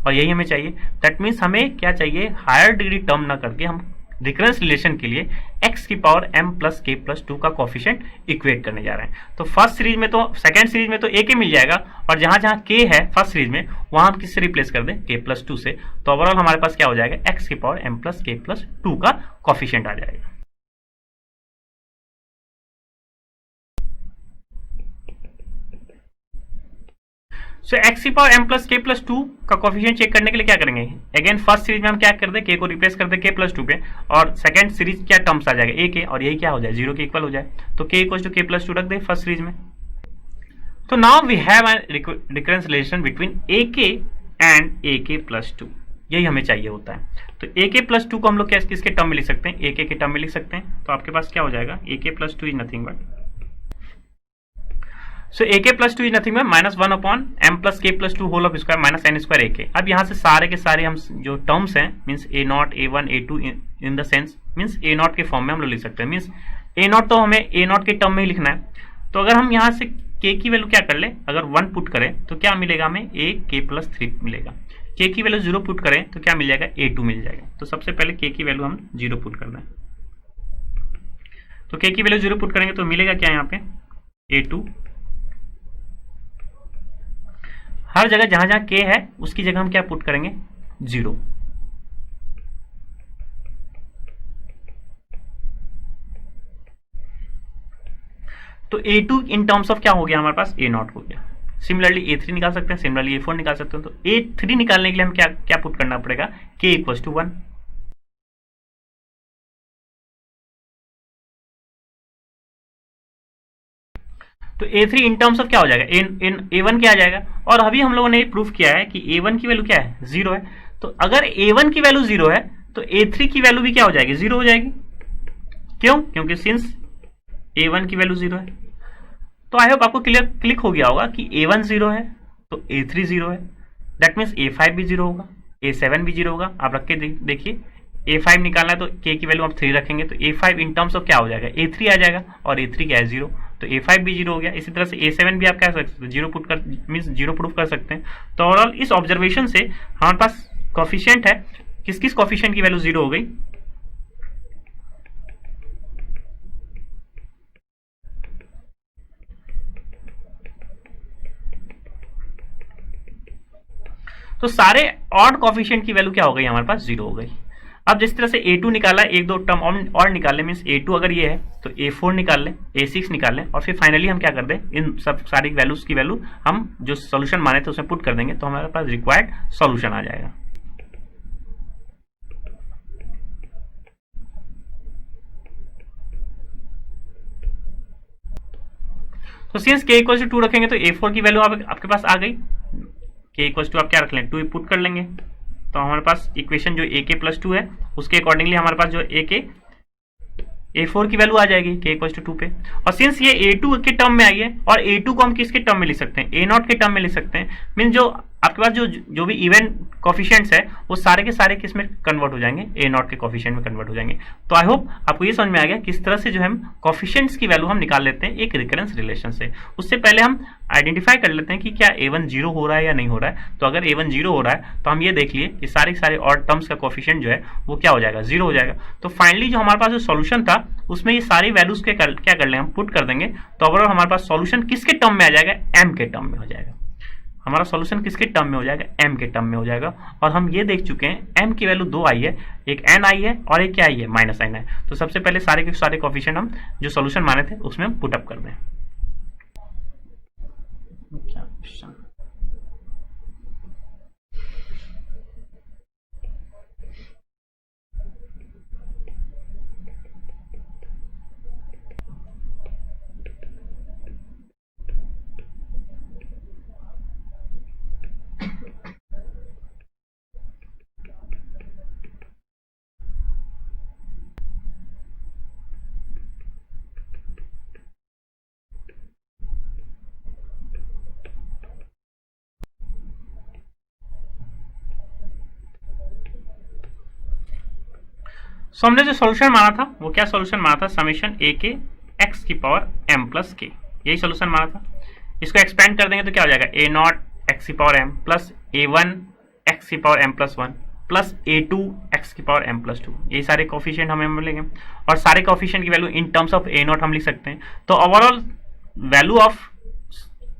और यही हमें चाहिए। दैट मीन्स हमें क्या चाहिए, हायर डिग्री टर्म ना करके हम रिकरेंस रिलेशन के लिए x की पावर m प्लस के प्लस 2 का कॉफिशिएंट इक्वेट करने जा रहे हैं। तो फर्स्ट सीरीज में तो सेकंड सीरीज में तो AK मिल जाएगा, और जहां जहां k है फर्स्ट सीरीज में वहां हम किससे रिप्लेस कर दें, k प्लस 2 से, तो ओवरऑल हमारे पास क्या हो जाएगा, x की पावर m प्लस के प्लस 2 का कॉफिशिएंट आ जाएगा। सो एक्स की पावर m प्लस के प्लस 2 का कॉफिशिएंट चेक करने के लिए क्या करेंगे, अगेन फर्स्ट सीरीज में हम क्या कर दे, k को रिप्लेस कर दे k प्लस 2 पे, और सेकंड सीरीज क्या टर्म्स आ जाएगा AK, और यही क्या हो जाए, 0 के इक्वल हो जाए, तो k equal to k plus 2 रख दे फर्स्ट सीरीज में। तो now we have a recurrence relation between AK and AK plus 2, यही हमें चाहिए होता है। तो AK प्लस 2 को हम लोग क्या किसके टर्म में लिख सकते हैं, AK के टर्म में लिख सकते हैं, तो आपके पास क्या हो जाएगा, AK plus 2 is nothing but, so AK plus 2 is nothing but minus 1 upon m plus के plus 2 whole of square minus n square AK। अब यहाँ से सारे के सारे हम जो टर्म्स हैं, means A0 A1 A2 in the sense, means A0 के फॉर्म में हम लोग लिख सकते हैं, मीन्स A0 तो हमें A0 के टर्म में ही लिखना है। तो अगर हम यहाँ से k की वैल्यू क्या कर ले, अगर 1 पुट करें तो क्या मिलेगा, हमें AK प्लस 3 मिलेगा, k की वैल्यू 0 पुट करें तो क्या मिल जाएगा, A2 मिल जाएगा। तो सबसे पहले k की वैल्यू हम 0 पुट कर दें, तो k की वैल्यू 0 पुट करेंगे तो मिलेगा क्या, यहाँ पे A2, हर जगह जहां जहां k है उसकी जगह हम क्या पुट करेंगे, 0। तो A2 इन टर्म्स ऑफ क्या हो गया, हमारे पास A0 हो गया। सिमिलरली A3 निकाल सकते हैं, सिमिलरली A4 निकाल सकते हैं। तो A3 निकालने के लिए हम क्या क्या पुट करना पड़ेगा, k इक्वल टू 1। तो A3 इन टर्म्स ऑफ क्या हो जाएगा, A1 क्या आ जाएगा, और अभी हम लोगों ने प्रूफ किया है कि A1 की वैल्यू क्या है, 0 है। तो अगर A1 की वैल्यू 0 है तो A3 की वैल्यू भी क्या हो जाएगी, 0 हो जाएगी। क्यों? क्योंकि सिंस a1 की वैल्यू 0 है। तो आई होप आपको क्लिक हो गया होगा कि a1 0 है तो a3 0 है, दैट मीन्स a5 भी 0 होगा, a7 भी 0 होगा। आप रख के देखिए, a5 निकालना है तो k की वैल्यू आप 3 रखेंगे तो a5 इन टर्म्स ऑफ क्या हो जाएगा, a3 आ जाएगा, और a3 क्या है 0, तो a5 भी 0 हो गया। इसी तरह से a7 भी आप क्या कर सकते हैं, 0 पुट कर मीन्स 0 प्रूफ कर सकते हैं। तो ओवरऑल इस ऑब्जर्वेशन से हमारे पास कॉफिशिएंट है, किस किस कॉफिशिएंट की वैल्यू 0 हो गई। तो सारे ऑड कॉफिशिएंट की वैल्यू क्या हो गई, हमारे पास 0 हो गई। अब जिस तरह से a2 निकाला, एक दो टर्म और निकाल लें, मीन्स a2 अगर ये है तो a4 निकाल लें, a6 निकाल लें, और फिर फाइनली हम क्या कर दें, इन सब सारी वैल्यूज की वैल्यू हम जो सोल्यूशन माने थे उसमें पुट कर देंगे, तो हमारे पास रिक्वायर्ड सोल्यूशन आ जाएगा। तो सिंस k इक्वल टू 2 रखेंगे तो a4 की वैल्यू आपके पास आ गई। k इक्वल टू आप क्या रख लें, 2 पुट कर लेंगे, तो हमारे पास इक्वेशन जो ak प्लस 2 है उसके अकॉर्डिंगली हमारे पास जो a4 की वैल्यू आ जाएगी k इक्वल टू 2 पे। और सिंस ये a2 के टर्म में आई है, और a2 को हम किसके टर्म में लिख सकते हैं, a0 के टर्म में लिख सकते हैं, मीन जो आपके पास जो भी इवन कॉफिशिएंट्स है वो सारे के सारे किस में कन्वर्ट हो जाएंगे, a0 के कॉफिशिएंट में कन्वर्ट हो जाएंगे। तो आई होप आपको ये समझ में आ गया किस तरह से जो हम कॉफिशिएंट्स की वैल्यू हम निकाल लेते हैं एक रिकरेंस रिलेशन से। उससे पहले हम आइडेंटिफाई कर लेते हैं कि क्या a1 0 हो रहा है या नहीं हो रहा है। तो अगर a1 0 हो रहा है तो हम ये देख लिए कि सारे ऑड टर्म्स का कॉफिशिएंट जो है वो क्या हो जाएगा, 0 हो जाएगा। तो फाइनली जो हमारे पास जो सोल्यूशन था उसमें ये सारी वैल्यूज के क्या कर लें, हम पुट कर देंगे, तो ओवरऑल हमारे पास सोल्यूशन किसके टर्म में आ जाएगा, m के टर्म में हो जाएगा। हमारा सॉल्यूशन किसके टर्म में हो जाएगा, m के टर्म में हो जाएगा। और हम ये देख चुके हैं m की वैल्यू 2 आई है, एक n आई है और एक क्या आई है, माइनस n है। तो सबसे पहले सारे के सारे कॉफिशिएंट हम जो सॉल्यूशन माने थे उसमें हम पुट अप कर दें। सो हमने जो सॉल्यूशन माना था वो क्या सॉल्यूशन माना था, समेशन a के x की पावर m प्लस k, यही सॉल्यूशन माना था। इसको एक्सपेंड कर देंगे तो क्या हो जाएगा, a0 x की power m plus a1 x की power m plus 1 plus a2 x की पावर m प्लस 2, यही सारे कॉफिशिएंट हमें मिलेंगे। और सारे कॉफिशिएंट की value in terms of a0 हम लिख सकते हैं। तो ओवरऑल वैल्यू ऑफ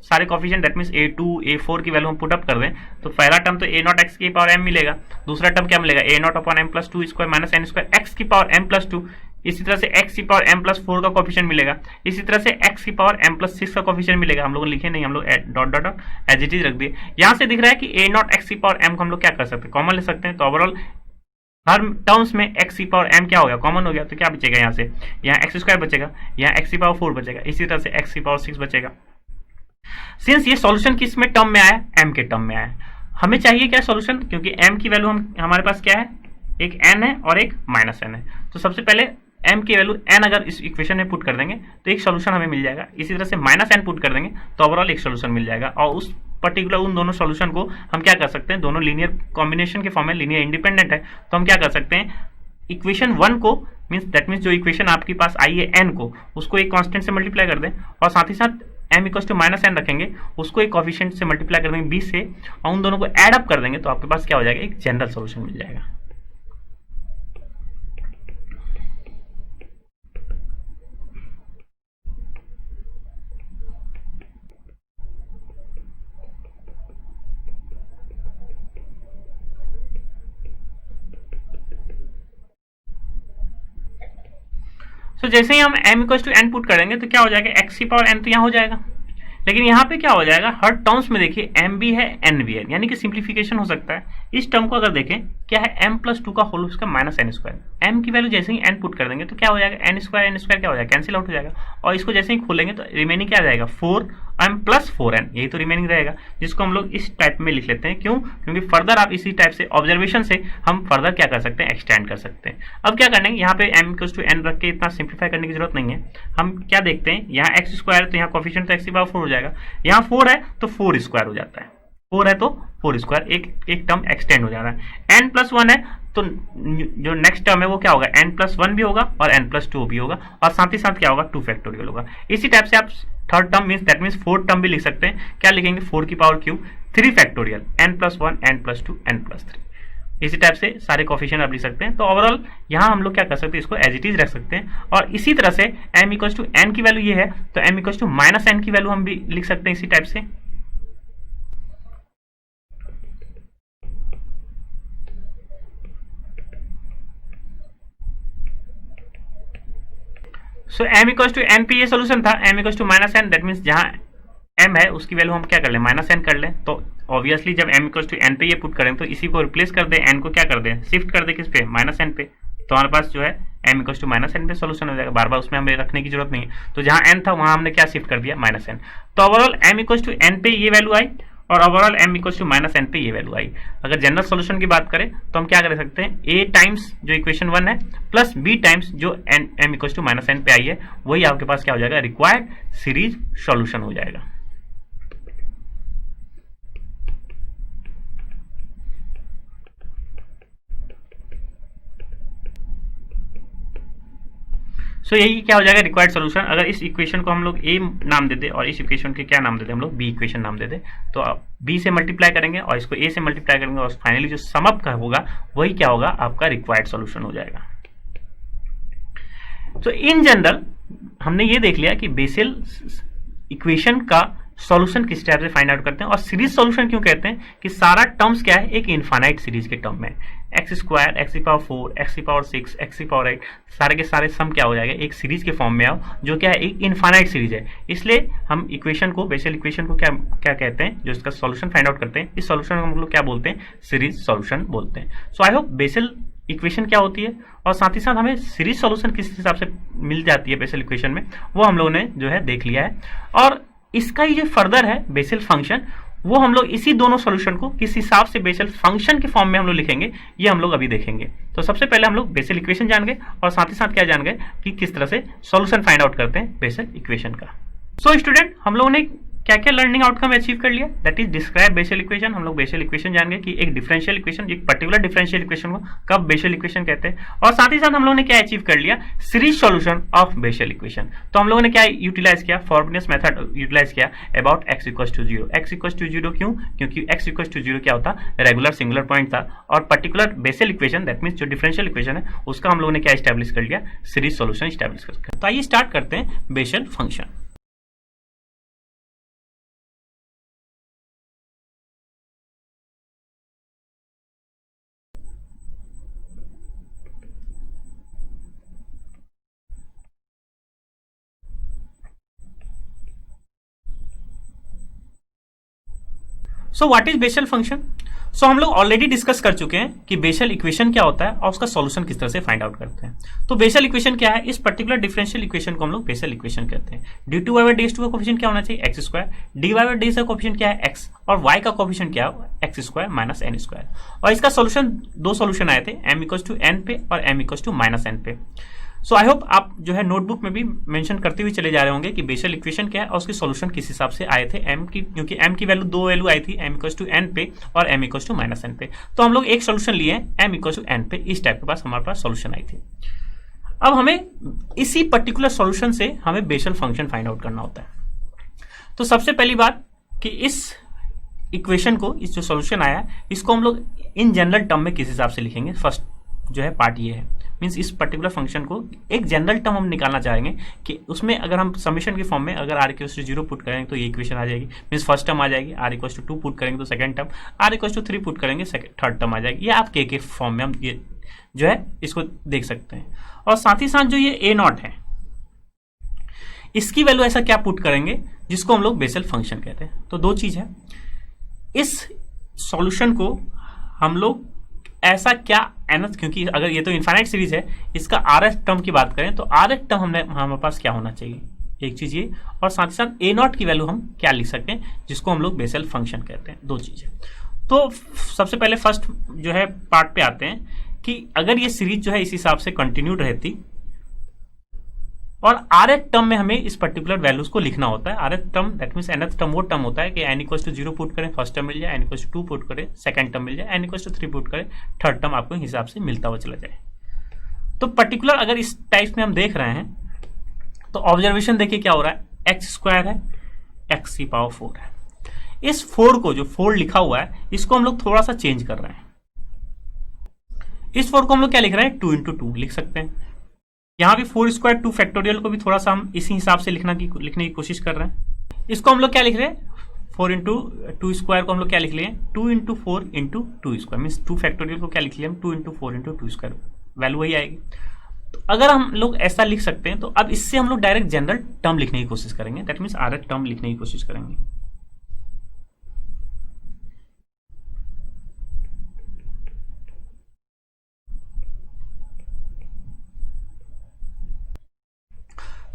सारे coefficient that means a2 a4 की वैल्यू हम पुट अप कर दें तो पहला टर्म तो a0 x की पावर m मिलेगा, दूसरा टर्म क्या मिलेगा, a0 upon m plus 2 square minus n square x की पावर m प्लस 2। इसी तरह से x की पावर m प्लस 4 का कॉफिशिएंट मिलेगा, इसी तरह से x की पावर m प्लस 6 का कॉफिशिएंट मिलेगा। हम लोग लिखे नहीं, हम लोग dot dot dot as it is रख दिए। यहाँ से दिख रहा है कि a0 x की पावर m को हम लोग क्या कर सकते हैं, कॉमन ले सकते हैं। तो ओवरऑल हर टर्म्स में x की पावर m क्या हो गया, कॉमन हो गया। तो क्या बचेगा, यहाँ से यहाँ x स्क्वायर बचेगा, यहाँ x की पावर 4 बचेगा, इसी तरह से x की पावर 6 बचेगा। सिंस ये सॉल्यूशन किस में टर्म में आया, m के टर्म में आया। हमें चाहिए क्या सॉल्यूशन, क्योंकि m की वैल्यू हमारे पास क्या है, एक n है और एक माइनस n है। तो सबसे पहले m की वैल्यू n अगर इस इक्वेशन में पुट कर देंगे तो एक सॉल्यूशन हमें मिल जाएगा। इसी तरह से माइनस n पुट कर देंगे तो ओवरऑल एक सॉल्यूशन मिल जाएगा। और उस पर्टिकुलर उन दोनों सॉल्यूशन को हम क्या कर सकते हैं, दोनों लीनियर कॉम्बिनेशन के फॉर्म में, लीनियर इंडिपेंडेंट है, तो हम क्या कर सकते हैं, इक्वेशन 1 को दैट मीन्स जो इक्वेशन आपके पास आई है n को, उसको एक कांस्टेंट से मल्टीप्लाई कर दें, और साथ ही साथ m equal to minus n रखेंगे, उसको एक कॉफिशिएंट से मल्टीप्लाई कर देंगे 20 से, और उन दोनों को ऐड अप कर देंगे तो आपके पास क्या हो जाएगा, एक जनरल सॉल्यूशन मिल जाएगा। तो जैसे ही हम m equal to n put करेंगे तो क्या हो जाएगा, x की पावर n तो यहाँ हो जाएगा, लेकिन यहाँ पे क्या हो जाएगा, हर टर्म्स में देखिए m भी है n भी है, यानी कि सिंप्लीफिकेशन हो सकता है। इस टर्म को अगर देखें क्या है, m प्लस 2 का होल उसका माइनस n स्क्वायर, m की वैल्यू जैसे ही n पुट कर देंगे तो क्या हो जाएगा, n स्क्वायर क्या हो जाएगा, कैंसिल आउट हो जाएगा। और इसको जैसे ही खोलेंगे तो रिमेनिंग क्या आ जाएगा, 4 m प्लस 4n, यही तो रिमेनिंग रहेगा, जिसको हम लोग इस टाइप में लिख लेते हैं। क्यों? क्योंकि फर्दर आप इसी टाइप से ऑब्जर्वेशन से हम फर्दर क्या कर सकते हैं, एक्सटेंड कर सकते हैं। अब क्या करना है, यहाँ पे m इक्वल्स टू n रख के इतना सिंप्लीफाई करने की जरूरत नहीं है। हम क्या देखते हैं, यहाँ x स्क्वायर, तो यहाँ कोफिशिएंट तो x की पावर 4 हो जाएगा, यहाँ 4 है तो 4 स्क्वायर हो जाता है, 4 है तो 4 स्क्वायर, एक टर्म एक्सटेंड हो जा रहा है। n प्लस 1 है तो जो नेक्स्ट टर्म है वो क्या होगा, n प्लस 1 भी होगा और n प्लस 2 भी होगा, और साथ ही साथ क्या होगा, 2 फैक्टोरियल होगा। इसी टाइप से आप third term means that means fourth term भी लिख सकते हैं। क्या लिखेंगे, 4 की power cube 3 factorial, n plus 1, n plus 2, n plus 3। इसी टाइप से सारे कोफिशिएंट आप लिख सकते हैं। तो ओवरऑल यहाँ हम लोग क्या कर सकते हैं, इसको एज इट इज रख सकते हैं। और इसी तरह से m इक्वल्स टू n की वैल्यू ये है तो m equals to minus n की वैल्यू हम भी लिख सकते हैं इसी टाइप से। So m equals to n पे ये सोल्यूशन था, m equals to minus n, that means जहां m है उसकी वैल्यू हम क्या कर लें, माइनस n कर लें। तो ऑब्वियसली जब m इक्वल्स टू n पे ये पुट करें तो इसी को रिप्लेस कर दें, n को क्या कर दें, शिफ्ट कर दें किस पे, माइनस n पे। तो हमारे पास जो है m equals to minus n पे सोल्यूशन हो जाएगा, बार बार उसमें हमें रखने की जरूरत नहीं है। तो जहां n था वहां हमने क्या शिफ्ट कर दिया, माइनस n। तो overall m equals to n पे ये वैल्यू आई और overall m equals to minus n पे ये वैल्यू आई। अगर जनरल सोल्यूशन की बात करें तो हम क्या कर सकते हैं, a टाइम्स जो इक्वेशन 1 है प्लस b टाइम्स जो m equals to minus n पे आई है, वही आपके पास क्या हो जाएगा, रिक्वायर्ड सीरीज सॉल्यूशन हो जाएगा। सो यही क्या हो जाएगा, रिक्वायर्ड सोल्यूशन। अगर इस इक्वेशन को हम लोग a नाम दे दे और इस इक्वेशन के क्या नाम दे दे, हम लोग b इक्वेशन नाम दे दे, तो b से मल्टीप्लाई करेंगे और इसको a से मल्टीप्लाई करेंगे और फाइनली जो सम अप का होगा वही क्या होगा, आपका रिक्वायर्ड सोल्यूशन हो जाएगा। तो इन जनरल हमने ये देख लिया कि बेसल इक्वेशन का सॉल्यूशन किस टाइप से फाइंड आउट करते हैं। और सीरीज सॉल्यूशन क्यों कहते हैं, कि सारा टर्म्स क्या है, एक इनफाइनाइट सीरीज के टर्म में, एक्स स्क्वायर, एक्स की पावर 4, एक्स की पावर 6, एक्स की पावर 8, सारे के सारे सम क्या हो जाएगा, एक सीरीज के फॉर्म में आओ, जो क्या है, एक इनफाइनाइट सीरीज है। इसलिए हम इक्वेशन को, बेसल इक्वेशन को क्या क्या कहते हैं, जो इसका सॉल्यूशन फाइंड आउट करते हैं, इस सॉल्यूशन को हम लोग क्या बोलते हैं, सीरीज सॉल्यूशन बोलते हैं। सो आई होप बेसल इक्वेशन क्या होती है और साथ ही साथ हमें सीरीज सॉल्यूशन किस हिसाब से मिल जाती है बेसल इक्वेशन में, वो हम लोगों ने जो है देख लिया है। और इसका ही जो फर्दर है बेसल फंक्शन, वो हम लोग इसी दोनों सॉल्यूशन को किस हिसाब से बेसल फंक्शन के फॉर्म में हम लोग लिखेंगे, ये हम लोग अभी देखेंगे। तो सबसे पहले हम लोग बेसल इक्वेशन जान गए और साथ ही साथ क्या जान गए कि किस तरह से सॉल्यूशन फाइंड आउट करते हैं बेसल इक्वेशन का। सो स्टूडेंट, हम लोगों ने क्या क्या लर्निंग आउटकम अचीव कर लिया, that is describe Bessel equation. हम लोग बेसल इक्वेशन जान गए कि एक डिफरेंशियल इक्वेशन, एक पर्टिकुलर डिफरेंशियल इक्वेशन को कब बेसल इक्वेशन कहते हैं। और साथ ही साथ हम लोगों ने क्या अचीव कर लिया, series solution of Bessel equation. तो हम लोगों ने क्या यूटिलाइज किया, फ्रॉबेनियस मेथड यूटिलाइज किया about x equals to 0। x equals to 0 क्यों, क्योंकि x इक्वल्स टू 0 क्या होता, रेगुलर सिंगुलर पॉइंट था। और particular Bessel equation that means जो डिफरेंशियल इक्वेशन है उसका हम लोगों ने क्या स्टैब्लिश कर लिया, सीरीज सॉल्यूशन स्टैब्लिश कर लिया। तो आइए स्टार्ट करते हैं Bessel function. So what is Bessel function. So हम लोग ऑलरेडी डिस्कस कर चुके हैं कि बेसल इक्वेशन क्या होता है और उसका सॉल्यूशन किस तरह से फाइंड आउट करते हैं। तो बेसल इक्वेशन क्या है, इस पर्टिकुलर डिफरेंशियल इक्वेशन को हम लोग बेसल इक्वेशन कहते हैं। D two y by d two का कोफिशिएंट क्या होना चाहिए, x square. D y by d का कोफिशिएंट क्या है, एक्स, और वाई का कोफिशिएंट क्या है, x square minus n square. और इसका सोल्यूशन, दो सोल्यूशन आए थे, एम इक्वल्स टू एन पे और m equals to minus n पे। सो आई होप आप जो है नोटबुक में भी मेंशन करते हुए चले जा रहे होंगे कि बेसल इक्वेशन क्या है और उसके सॉल्यूशन किस हिसाब से आए थे, एम की, क्योंकि एम की वैल्यू दो वैल्यू आई थी, एम इक्वल्स टू एन पे और m equals to minus n पे। तो हम लोग एक सॉल्यूशन लिए एम इक्वल्स टू एन पे, इस टाइप के पास हमारे पास सॉल्यूशन आई थी। अब हमें इसी पर्टिकुलर सॉल्यूशन से हमें बेसल फंक्शन फाइंड आउट करना होता है। तो सबसे पहली बात कि इस इक्वेशन को, इस जो सॉल्यूशन आया इसको हम लोग इन जनरल टर्म में किस हिसाब से लिखेंगे, फर्स्ट जो है पार्ट ये है। मीन्स इस पर्टिकुलर फंक्शन को एक जनरल टर्म हम निकालना चाहेंगे कि उसमें अगर हम समेशन के फॉर्म में अगर आर इक्वल्स टू 0 पुट करेंगे तो ये इक्वेशन आ जाएगी, मीन्स फर्स्ट टर्म आ जाएगी। आर इक्वल्स टू 2 पुट करेंगे तो second term, r equals to 3 put करेंगे थर्ड टर्म आ जाएगी। ये आप के फॉर्म में हम ये जो है इसको देख सकते हैं। और साथ ही साथ जो ये ए नॉट है, इसकी वैल्यू ऐसा क्या पुट करेंगे जिसको हम लोग बेसल फंक्शन कहते हैं। तो दो चीज है, इस सॉल्यूशन को हम लोग ऐसा क्या nth, क्योंकि अगर ये तो इनफाइनाइट सीरीज है, इसका rth टर्म की बात करें तो rth टर्म हमारे पास क्या होना चाहिए, एक चीज ये, और साथ ही साथ ए नॉट की वैल्यू हम क्या लिख सकते हैं, जिसको हम लोग बेसल फंक्शन कहते हैं। दो चीजें। तो सबसे पहले फर्स्ट जो है पार्ट पे आते हैं कि अगर ये सीरीज जो है इस हिसाब से कंटिन्यूड रहती और rth टर्म में हमें इस पर्टिकुलर वैल्यूज को लिखना होता है। rth term that means nth term वो टर्म होता है कि n इक्वल टू 0 पुट करें फर्स्ट टर्म मिल जाए, n इक्वल टू 2 पुट करें सेकंड टर्म मिल जाए, n इक्वल टू 3 पुट करें थर्ड टर्म आपको हिसाब से मिलता हुआ चला जाए। तो पर्टिकुलर अगर इस टाइप में हम देख रहे हैं तो ऑब्जर्वेशन देखिए क्या हो रहा है, एक्स स्क्वायर है, एक्स की पावर 4 है। इस 4 को, जो 4 लिखा हुआ है, इसको हम लोग थोड़ा सा चेंज कर रहे हैं। इस 4 को हम लोग क्या लिख रहे हैं, 2 इंटू 2 लिख सकते हैं। यहां भी 4 स्क्वायर 2 फैक्टोरियल को भी थोड़ा सा हम इसी हिसाब से लिखने की कोशिश कर रहे हैं। इसको हम लोग क्या लिख रहे हैं, 4 इंटू 2 स्क्वायर को हम लोग क्या लिख लिए, 2 into 4 into 2 square mean 2 factorial को क्या लिख लिया हम, 2 इंटू 4 इंटू 2 स्क्वायर, वैल्यू वही आएगी। तो अगर हम लोग ऐसा लिख सकते हैं तो अब इससे हम लोग डायरेक्ट जनरल टर्म लिखने की कोशिश करेंगे, दैट मीन्स rth टर्म लिखने की कोशिश करेंगे।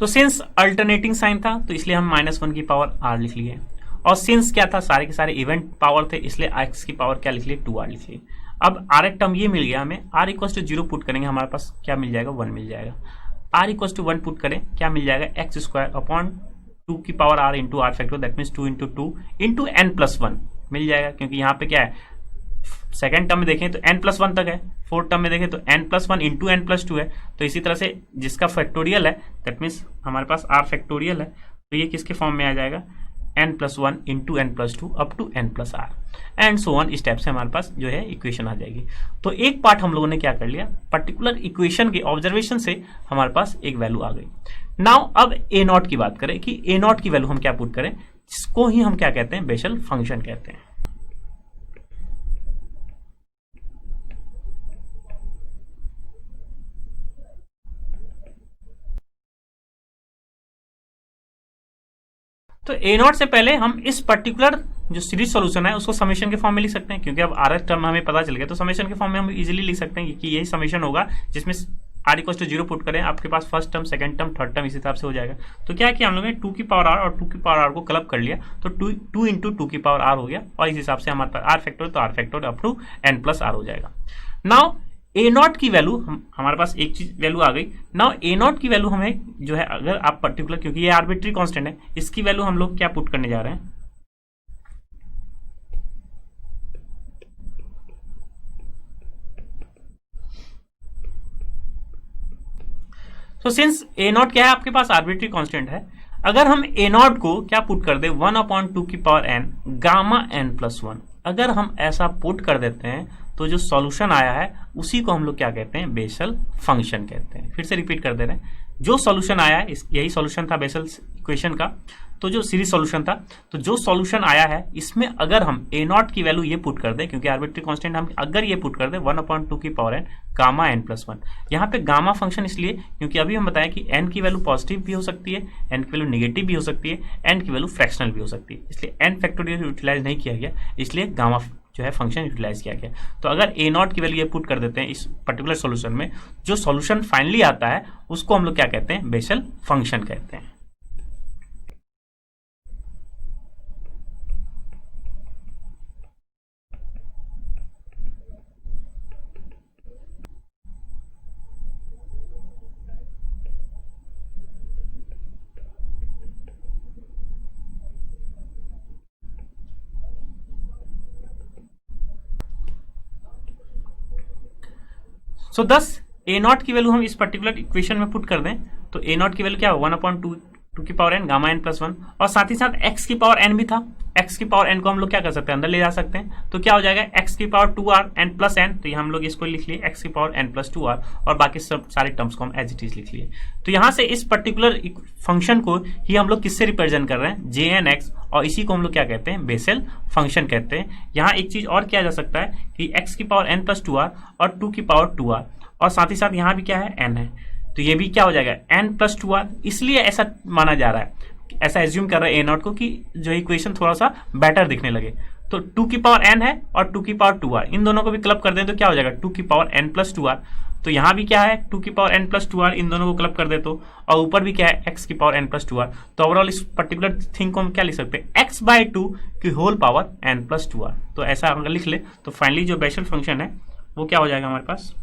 तो सिंस अल्टरनेटिंग साइन था तो इसलिए हम -1 की पावर r लिख लिए, और सिंस क्या था, सारे के सारे इवेंट पावर थे, इसलिए x की पावर क्या लिख लिए, 2r लिख लिए। अब rth टर्म ये मिल गया हमें, r इक्वल टू 0 पुट करेंगे हमारे पास क्या मिल जाएगा, 1 मिल जाएगा। r इक्वल टू 1 पुट करें क्या मिल जाएगा, एक्स स्क्वायर अपॉन 2 की power r into r factor, that means 2 into 2 into n plus 1 मिल जाएगा, क्योंकि यहाँ पे क्या है, सेकंड टर्म में देखें तो n प्लस 1 तक है, फोर्थ टर्म में देखें तो n plus 1 into n plus 2 है। तो इसी तरह से जिसका फैक्टोरियल है, दैट मीन्स हमारे पास r फैक्टोरियल है, तो ये किसके फॉर्म में आ जाएगा, n plus 1 into n plus 2 up to n plus r and so on. इस टाइप से हमारे पास जो है इक्वेशन आ जाएगी। तो एक पार्ट हम लोगों ने क्या कर लिया, पर्टिकुलर इक्वेशन के ऑब्जर्वेशन से हमारे पास एक वैल्यू आ गई। नाउ अब ए नॉट की बात करें कि ए नॉट की वैल्यू हम क्या पुट करें, जिसको ही हम क्या कहते हैं, बेसल फंक्शन कहते हैं। तो ए नॉट से पहले हम इस पर्टिकुलर जो सीरीज सॉल्यूशन है उसको समेशन के फॉर्म में लिख सकते हैं, क्योंकि अब rth टर्म हमें पता चल गया तो समेशन के फॉर्म में हम इजीली लिख सकते हैं कि यही समेशन होगा, जिसमें r इक्वल टू 0 पुट करें, आपके पास first term second term third term इस हिसाब से हो जाएगा। तो क्या किया हम लोगों ने, 2 की पावर r और 2 की पावर r को क्लब कर लिया, तो 2 इंटू 2 की पावर r हो गया, और इस हिसाब से हमारे पास r फैक्टर तो r factor up to n plus r हो जाएगा। नाउ ए नॉट की वैल्यू हमारे पास एक चीज वैल्यू आ गई। नाउ ए नॉट की वैल्यू हमें जो है, अगर आप पर्टिकुलर, क्योंकि ये आर्बिट्री कांस्टेंट है, इसकी वैल्यू हम लोग क्या पुट करने जा रहे हैं, तो सिंस ए नॉट क्या है आपके पास आर्बिट्री कांस्टेंट है, अगर हम ए नॉट को क्या पुट कर दे, 1/2 की power n gamma n plus 1, अगर हम ऐसा पुट कर देते हैं तो जो सॉल्यूशन आया है उसी को हम लोग क्या कहते हैं, बेसल फंक्शन कहते हैं। फिर से रिपीट कर दे रहे हैं, जो सॉल्यूशन आया है यही सॉल्यूशन था बेसल इक्वेशन का, तो जो सीरीज सॉल्यूशन था, तो जो सॉल्यूशन आया है इसमें अगर हम ए नॉट की वैल्यू ये पुट कर दें, क्योंकि आर्बिट्री कांस्टेंट हम अगर ये पुट कर दें 1/2 की power n gamma n plus 1, यहाँ पे गामा फंक्शन इसलिए क्योंकि अभी हम बताएं कि n की वैल्यू पॉजिटिव भी हो सकती है, n की वैल्यू नेगेटिव भी हो सकती है, n की वैल्यू फ्रैक्शनल भी हो सकती है, इसलिए n फैक्टोरियल यूटिलाइज नहीं किया गया, इसलिए गामा जो है फंक्शन यूटिलाइज किया गया। तो अगर ए नॉट की वैल्यू ये पुट कर देते हैं इस पर्टिकुलर सॉल्यूशन में, जो सॉल्यूशन फाइनली आता है उसको हम लोग क्या कहते हैं, बेसल फंक्शन कहते हैं। सो दस ए नॉट की वैल्यू हम इस पर्टिकुलर इक्वेशन में पुट कर दें तो ए नॉट की वैल्यू क्या हो, 1/2 की power n gamma n plus 1, और साथ ही साथ x की पावर n भी था, x की पावर n को हम लोग क्या कर सकते हैं, अंदर ले जा सकते हैं, तो क्या हो जाएगा x की power 2r n plus n, तो हम लोग इसको लिख लिए x की पावर n प्लस 2r, और बाकी सब सारे टर्म्स को हम एज इट इज लिख लिए। तो यहाँ से इस पर्टिकुलर फंक्शन को ही हम लोग किससे रिप्रेजेंट कर रहे हैं, jnx, और इसी को हम लोग क्या कहते हैं, बेसल फंक्शन कहते हैं। यहाँ एक चीज और किया जा सकता है कि x की पावर n प्लस 2r और 2 की पावर 2r, और साथ ही साथ यहाँ भी क्या है, n है, तो ये भी क्या हो जाएगा, n प्लस 2r, इसलिए ऐसा माना जा रहा है, ऐसा एज्यूम कर रहा है ए नॉट को कि जो इक्वेशन थोड़ा सा बेटर दिखने लगे। तो 2 की पावर n है और 2 की पावर 2r, इन दोनों को भी क्लब कर दें तो क्या हो जाएगा, 2 की पावर n प्लस 2r, तो यहाँ भी क्या है 2 की पावर n प्लस 2r, इन दोनों को क्लब कर दे तो, और ऊपर भी क्या है x की पावर n प्लस 2r। तो ओवरऑल इस पर्टिकुलर थिंग को हम क्या लिख सकते हैं, x/2 की whole power n plus 2r। तो ऐसा अगर लिख ले तो फाइनली जो बेसल फंक्शन है वो क्या हो जाएगा हमारे पास,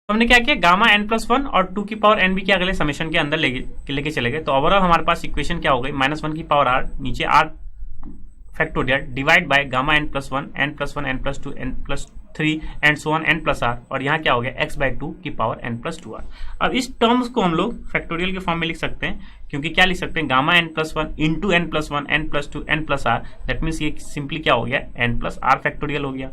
हमने क्या किया, गामा n प्लस 1 और 2 की पावर n भी क्या अगले समेशन के अंदर लेके चले गए। तो ओवरऑल हमारे पास इक्वेशन क्या हो गई, -1 की पावर r, नीचे r factorial divide by gamma n plus 1, n plus 1, n plus 2, n plus 3 and so on n plus r, और यहाँ क्या हो गया x/2 की पावर n प्लस 2r। अब इस टर्म्स को हम लोग फैक्टोरियल के फॉर्म में लिख सकते हैं, क्योंकि क्या लिख सकते हैं, gamma n plus 1 into n plus 1, n plus 2, n plus r, that means ये सिंपली क्या हो गया, n प्लस r फैक्टोरियल हो गया।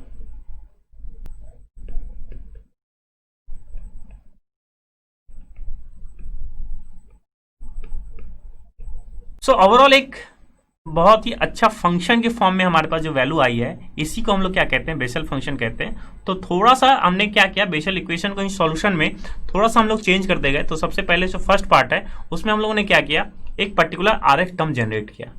सो ओवरऑल एक बहुत ही अच्छा फंक्शन के फॉर्म में हमारे पास जो वैल्यू आई है, इसी को हम लोग क्या कहते हैं, बेसल फंक्शन कहते हैं। तो थोड़ा सा हमने क्या किया, बेसल इक्वेशन को इस सॉल्यूशन में थोड़ा सा हम लोग चेंज कर दे गए। तो सबसे पहले जो फर्स्ट पार्ट है उसमें हम लोगों ने क्या किया, एक पर्टिकुलर RF टर्म जनरेट किया।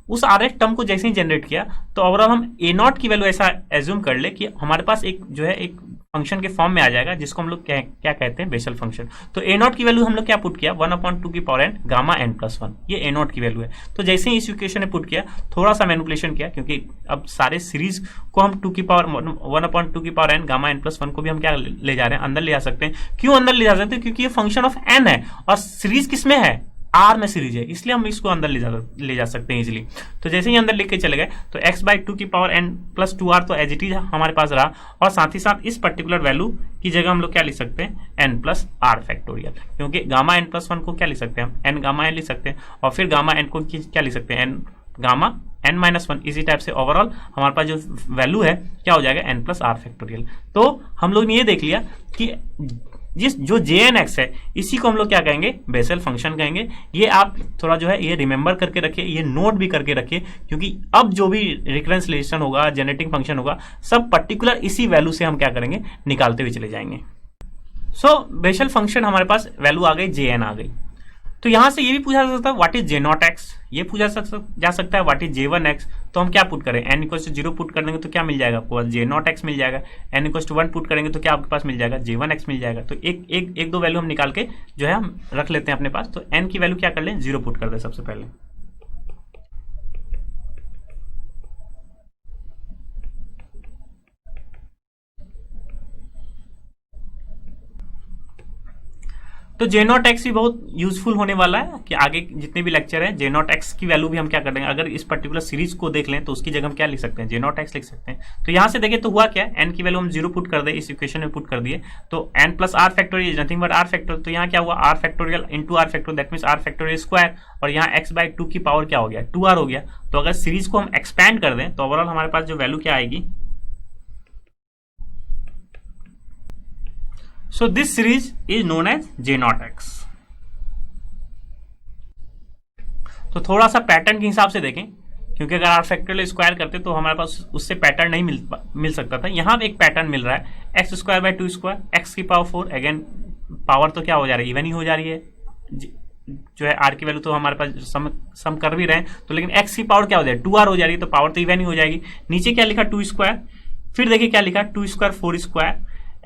उस RF टर्म को जैसे ही जनरेट किया तो ओवरऑल हम A0 की वैल्यू ऐसा एज्यूम कर ले कि हमारे पास एक जो है एक फंक्शन के फॉर्म में आ जाएगा, जिसको हम लोग क्या कहते हैं, बेसल फंक्शन। तो A0 की वैल्यू हम लोग क्या पुट किया, 1/2 की power n gamma n plus 1, ये A0 की वैल्यू है। तो जैसे ही इस इक्वेशन में पुट किया, थोड़ा सा मैनिपुलेशन किया, क्योंकि अब सारे सीरीज को हम 2 की पावर 1/2 की power n gamma n plus 1 को भी हम क्या ले जा रहे हैं, अंदर ले जा सकते हैं। क्यों अंदर ले जा सकते हैं, क्योंकि ये फंक्शन ऑफ n है और सीरीज किसमें है, R में सीरीज है, इसलिए हम इसको अंदर ले जा सकते हैं इजीली। तो जैसे ही अंदर लेके चले गए तो x/2 की पावर n प्लस 2r तो एज इट इज हमारे पास रहा, और साथ ही साथ इस पर्टिकुलर वैल्यू की जगह हम लोग क्या लिख सकते हैं, n प्लस r फैक्टोरियल, क्योंकि गामा n प्लस 1 को क्या लिख सकते हैं हम, n गामा n लिख सकते हैं, और फिर गामा n को क्या लिख सकते हैं, n गामा n-1। इसी टाइप से ओवरऑल हमारे पास जो वैल्यू है क्या हो जाएगा, n प्लस r फैक्टोरियल। तो हम लोग ने ये देख लिया कि जो jnx है इसी को हम लोग क्या कहेंगे, बेसल फंक्शन कहेंगे। ये आप थोड़ा जो है ये रिमेंबर करके रखिए, ये नोट भी करके रखिए, क्योंकि अब जो भी रिकरेंस रिलेशन होगा, जनरेटिंग फंक्शन होगा, सब पर्टिकुलर इसी वैल्यू से हम क्या करेंगे, निकालते हुए चले जाएंगे। सो बेसल फंक्शन हमारे पास वैल्यू आ गई, jn आ गई। तो यहां से ये भी पूछा जा सकता है व्हाट इज j0x, ये पूछा जा सकता है व्हाट इज j1x। तो हम क्या पुट करें, n इक्वल टू 0 पुट कर देंगे तो क्या मिल जाएगा आपको, j0x मिल जाएगा। n इक्वल टू 1 पुट करेंगे तो क्या आपके पास मिल जाएगा, j1x मिल जाएगा। तो एक दो वैल्यू हम निकाल के जो है हम रख लेते हैं अपने पास। तो n की वैल्यू क्या कर लें, 0 पुट कर दे सबसे पहले। तो j0x भी बहुत यूजफुल होने वाला है कि आगे जितने भी लेक्चर हैं, j0x की वैल्यू भी हम क्या कर देंगे, अगर इस पर्टिकुलर सीरीज को देख लें तो उसकी जगह हम क्या लिख सकते हैं, j0x लिख सकते हैं। तो यहां से देखें तो हुआ क्या, n की वैल्यू हम 0 पुट कर दे, इस इक्वेशन में पुट कर दिए, तो n plus r factorial is nothing but r factorial. तो यहाँ क्या हुआ, r factorial into r factorial, that means r factorial square, और यहाँ x/2 की पावर क्या हो गया, 2r हो गया। तो अगर सीरीज को हम एक्सपैंड कर दें तो ओवरऑल हमारे पास जो वैल्यू क्या आएगी, so this series is known as j0x। तो थोड़ा सा पैटर्न के हिसाब से देखें, क्योंकि अगर r फैक्टोरियल स्क्वायर करते तो हमारे पास उससे पैटर्न नहीं मिल सकता था। यहाँ एक पैटर्न मिल रहा है, x²/2², x की पावर 4, अगेन पावर तो क्या हो जा रही है, इवन ही हो जा रही है। जो है r की वैल्यू तो हमारे पास सम कर भी रहे हैं, तो लेकिन x की पावर क्या हो जाएगी, 2r हो जा रही है, तो पावर तो इवन ही हो जाएगी। नीचे क्या लिखा, 2², फिर देखिए क्या लिखा, 2², 4²,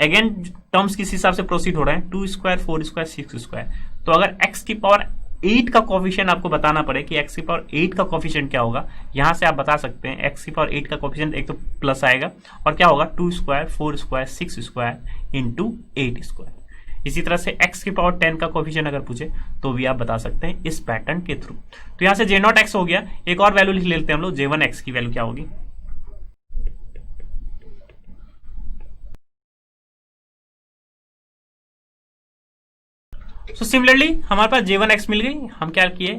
अगेन टर्म्स किस हिसाब से प्रोसीड हो रहे हैं, 2², 4², 6²। तो अगर x की पावर 8 का कोफिशिएंट आपको बताना पड़े कि x की पावर 8 का कोफिशिएंट क्या होगा, यहां से आप बता सकते हैं x की पावर 8 का कोफिशिएंट एक तो प्लस आएगा, और क्या होगा, 2², 4², 6² इंटू 8²। इसी तरह से x की पावर 10 का कोफिशिएंट अगर पूछे तो भी आप बता सकते हैं इस पैटर्न के थ्रू। तो यहां से j0x हो गया। एक और वैल्यू लिख लेते हैं हम लोग, j1x की वैल्यू क्या होगी, तो सिमिलरली हमारे पास j1x मिल गई। हम क्या किए,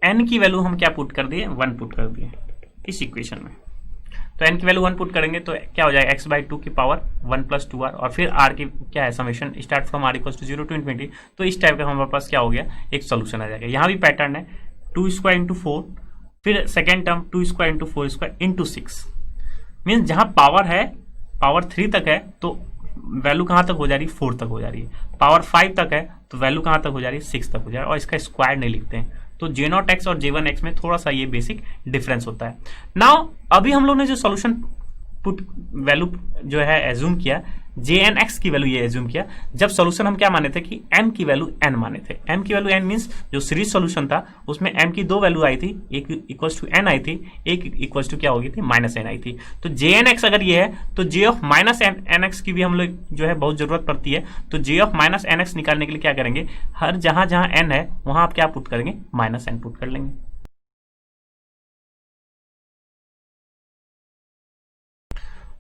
n की वैल्यू हम क्या पुट कर दिए, 1 पुट कर दिए इस इक्वेशन में। तो n की वैल्यू 1 पुट करेंगे तो क्या हो जाएगा, x/2 की पावर 1 प्लस 2r, और फिर r की क्या है, summation start from r equal to 0 to ∞। तो इस टाइप का हमारे पास क्या हो गया, एक सोल्यूशन आ जाएगा। यहाँ भी पैटर्न है, 2² इंटू 4, फिर second term 2² into 4² into 6, means जहाँ पावर है, पावर 3 तक है तो वैल्यू कहाँ तक हो जा रही है, 4 तक हो जा रही है। पावर 5 तक है तो वैल्यू कहाँ तक हो जा रही है, 6 तक हो जा रही है, और इसका स्क्वायर नहीं लिखते हैं। तो J0x और J1x में थोड़ा सा ये बेसिक डिफरेंस होता है। नाउ अभी हम लोग ने जो सॉल्यूशन पुट वैल्यू जो है एज्यूम किया, Jnx की वैल्यू ये एज्यूम किया, जब सॉल्यूशन हम क्या माने थे कि m की वैल्यू n माने थे। m की वैल्यू n मींस जो सीरीज सॉल्यूशन था उसमें m की दो वैल्यू आई थी, एक इक्वल्स टू n आई थी, एक इक्वल्स टू क्या होगी थी माइनस n आई थी। तो Jnx अगर ये है तो J ऑफ माइनस nx की भी हम लोग जो है बहुत जरूरत पड़ती है। तो J ऑफ माइनस nx निकालने के लिए क्या करेंगे, हर जहां जहां n है वहां आप क्या पुट करेंगे, माइनस n पुट कर लेंगे।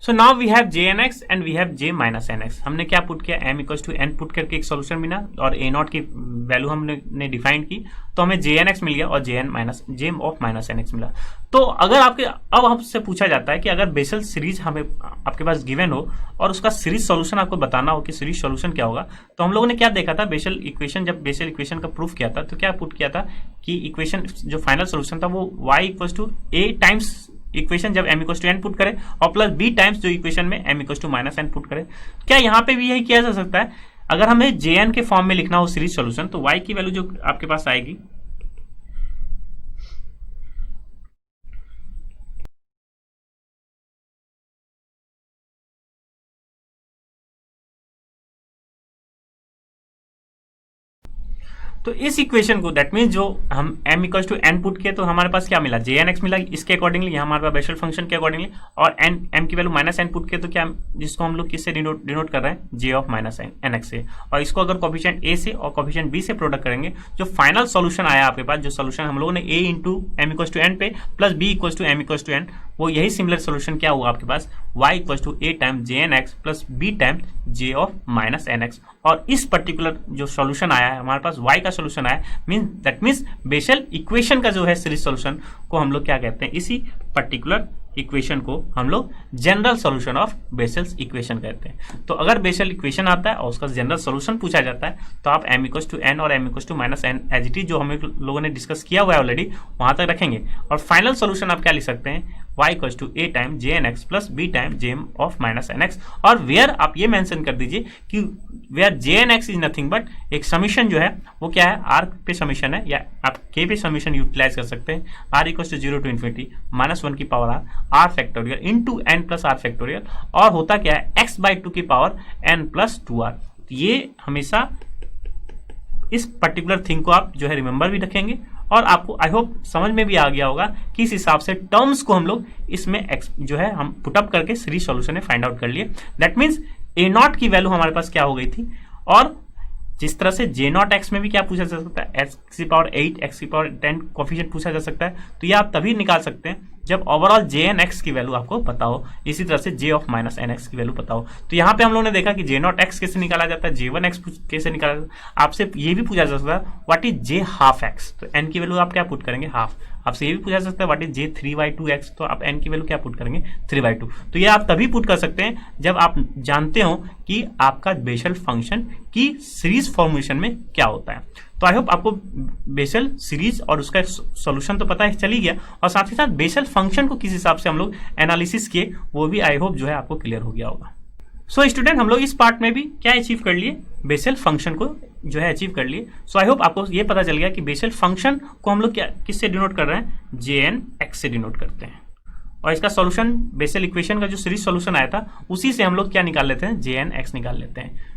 So now we have Jnx and we have J minus nx। हमने क्या पुट किया, m equals to n put करके एक सॉल्यूशन मिला और a0 की वैल्यू हमने डिफाइन की, तो हमें Jnx मिल गया और J ऑफ माइनस nx मिला। तो अगर अब आपसे पूछा जाता है कि अगर बेसल सीरीज हमें आपके पास गिवन हो और उसका सीरीज सॉल्यूशन आपको बताना हो कि सीरीज सॉल्यूशन क्या होगा, तो हम लोगों ने क्या देखा था, बेसल इक्वेशन, जब बेसल इक्वेशन का प्रूफ किया था तो क्या पुट किया था कि इक्वेशन जो फाइनल सॉल्यूशन था वो y equals to a times equation जब m equals to n put करे और प्लस b टाइम्स जो इक्वेशन में m equals to minus n put करे। क्या यहाँ पे भी यही किया जा सकता है, अगर हमें jn के फॉर्म में लिखना हो सीरीज सॉल्यूशन, तो y की वैल्यू जो आपके पास आएगी तो इस इक्वेशन को, दैट मीन जो हम m equals to n put किए तो हमारे पास क्या मिला, Jnx मिला, इसके अकॉर्डिंगली यहाँ हमारे पास बेसल फंक्शन के अकॉर्डिंगली, और m की वैल्यू माइनस n पुट किए तो क्या, जिसको हम लोग किससे डिनोट कर रहे हैं, J ऑफ माइनस nx से, और इसको अगर कोफिशिएंट a से और कोफिशिएंट b से प्रोडक्ट करेंगे, जो फाइनल सॉल्यूशन आया आपके पास, जो सॉल्यूशन हम लोगों ने a into m equals to n पे plus b equals to m equals to n, वो यही सिमिलर सॉल्यूशन क्या हुआ आपके पास, y equals to a time Jnx plus b time J of minus nx। और इस पर्टिकुलर जो सॉल्यूशन आया है हमारे पास, y का सॉल्यूशन आया दैट मीन्स बेसल इक्वेशन का जो है सीरीज सॉल्यूशन को हम लोग क्या कहते हैं, इसी पर्टिकुलर इक्वेशन को हम लोग general solution of vessels equation कहते हैं। तो अगर बेसल इक्वेशन आता है और उसका जनरल सॉल्यूशन पूछा जाता है तो आप m इक्वल्स टू n और m equals to minus n as it is जो हम लोगों ने डिस्कस किया हुआ है ऑलरेडी वहां तक रखेंगे, और फाइनल सॉल्यूशन आप क्या लिख सकते हैं, y equals to a time Jnx plus b time J of minus nx, और वेयर आप ये मेंशन कर दीजिए कि where Jnx is nothing but एक समीशन जो है वो क्या है, r पे समीशन है, या आप k पे समीशन यूटिलाइज कर सकते हैं, r equals to 0 to infinity minus 1 की power r factorial into n plus r factorial, और होता क्या है x बाई 2 की पावर n प्लस 2r। तो ये हमेशा इस पर्टिकुलर थिंग को आप जो है रिमेंबर भी रखेंगे, और आपको आई होप समझ में भी आ गया होगा कि इस हिसाब से टर्म्स को हम लोग इसमें जो है हम पुटअप करके सीरीज सॉल्यूशन में फाइंड आउट कर लिए। दैट मीन्स a0 की वैल्यू हमारे पास क्या हो गई थी, और जिस तरह से J0x में भी क्या पूछा जा सकता है, x की पावर 8 x की पावर 10 कोफिशिएंट पूछा जा सकता है, तो ये आप तभी निकाल सकते हैं जब ओवरऑल Jnx की वैल्यू आपको पता हो, इसी तरह से J ऑफ माइनस nx की वैल्यू पता हो। तो यहाँ पे हम लोगों ने देखा कि J0x कैसे निकाला जाता है, J1x कैसे निकाला जाता है, आपसे ये भी पूछा जा सकता है what is J half x, तो n की वैल्यू आप क्या पुट करेंगे, हाफ। आपसे ये भी पूछा जा सकता है व्हाट इज J 3/2x, तो आप n की वैल्यू क्या पुट करेंगे, 3/2। तो ये आप तभी पुट कर सकते हैं जब आप जानते हो कि आपका बेसल फंक्शन की सीरीज फॉर्मेशन में क्या होता है। तो आई होप आपको बेसल सीरीज और उसका सॉल्यूशन तो पता है चल ही गया, और साथ ही साथ बेसल फंक्शन को किस हिसाब से हम लोग एनालिसिस किए वो भी आई होप जो है आपको क्लियर हो गया होगा। सो स्टूडेंट, हम लोग इस पार्ट में भी क्या अचीव कर लिए, बेसल फंक्शन को जो है अचीव कर लिए। सो आई होप आपको ये पता चल गया कि बेसल फंक्शन को हम लोग क्या किससे डिनोट कर रहे हैं, Jnx से डिनोट करते हैं, और इसका सॉल्यूशन बेसल इक्वेशन का जो सीरीज सॉल्यूशन आया था उसी से हम लोग क्या निकाल लेते हैं, Jnx निकाल लेते हैं।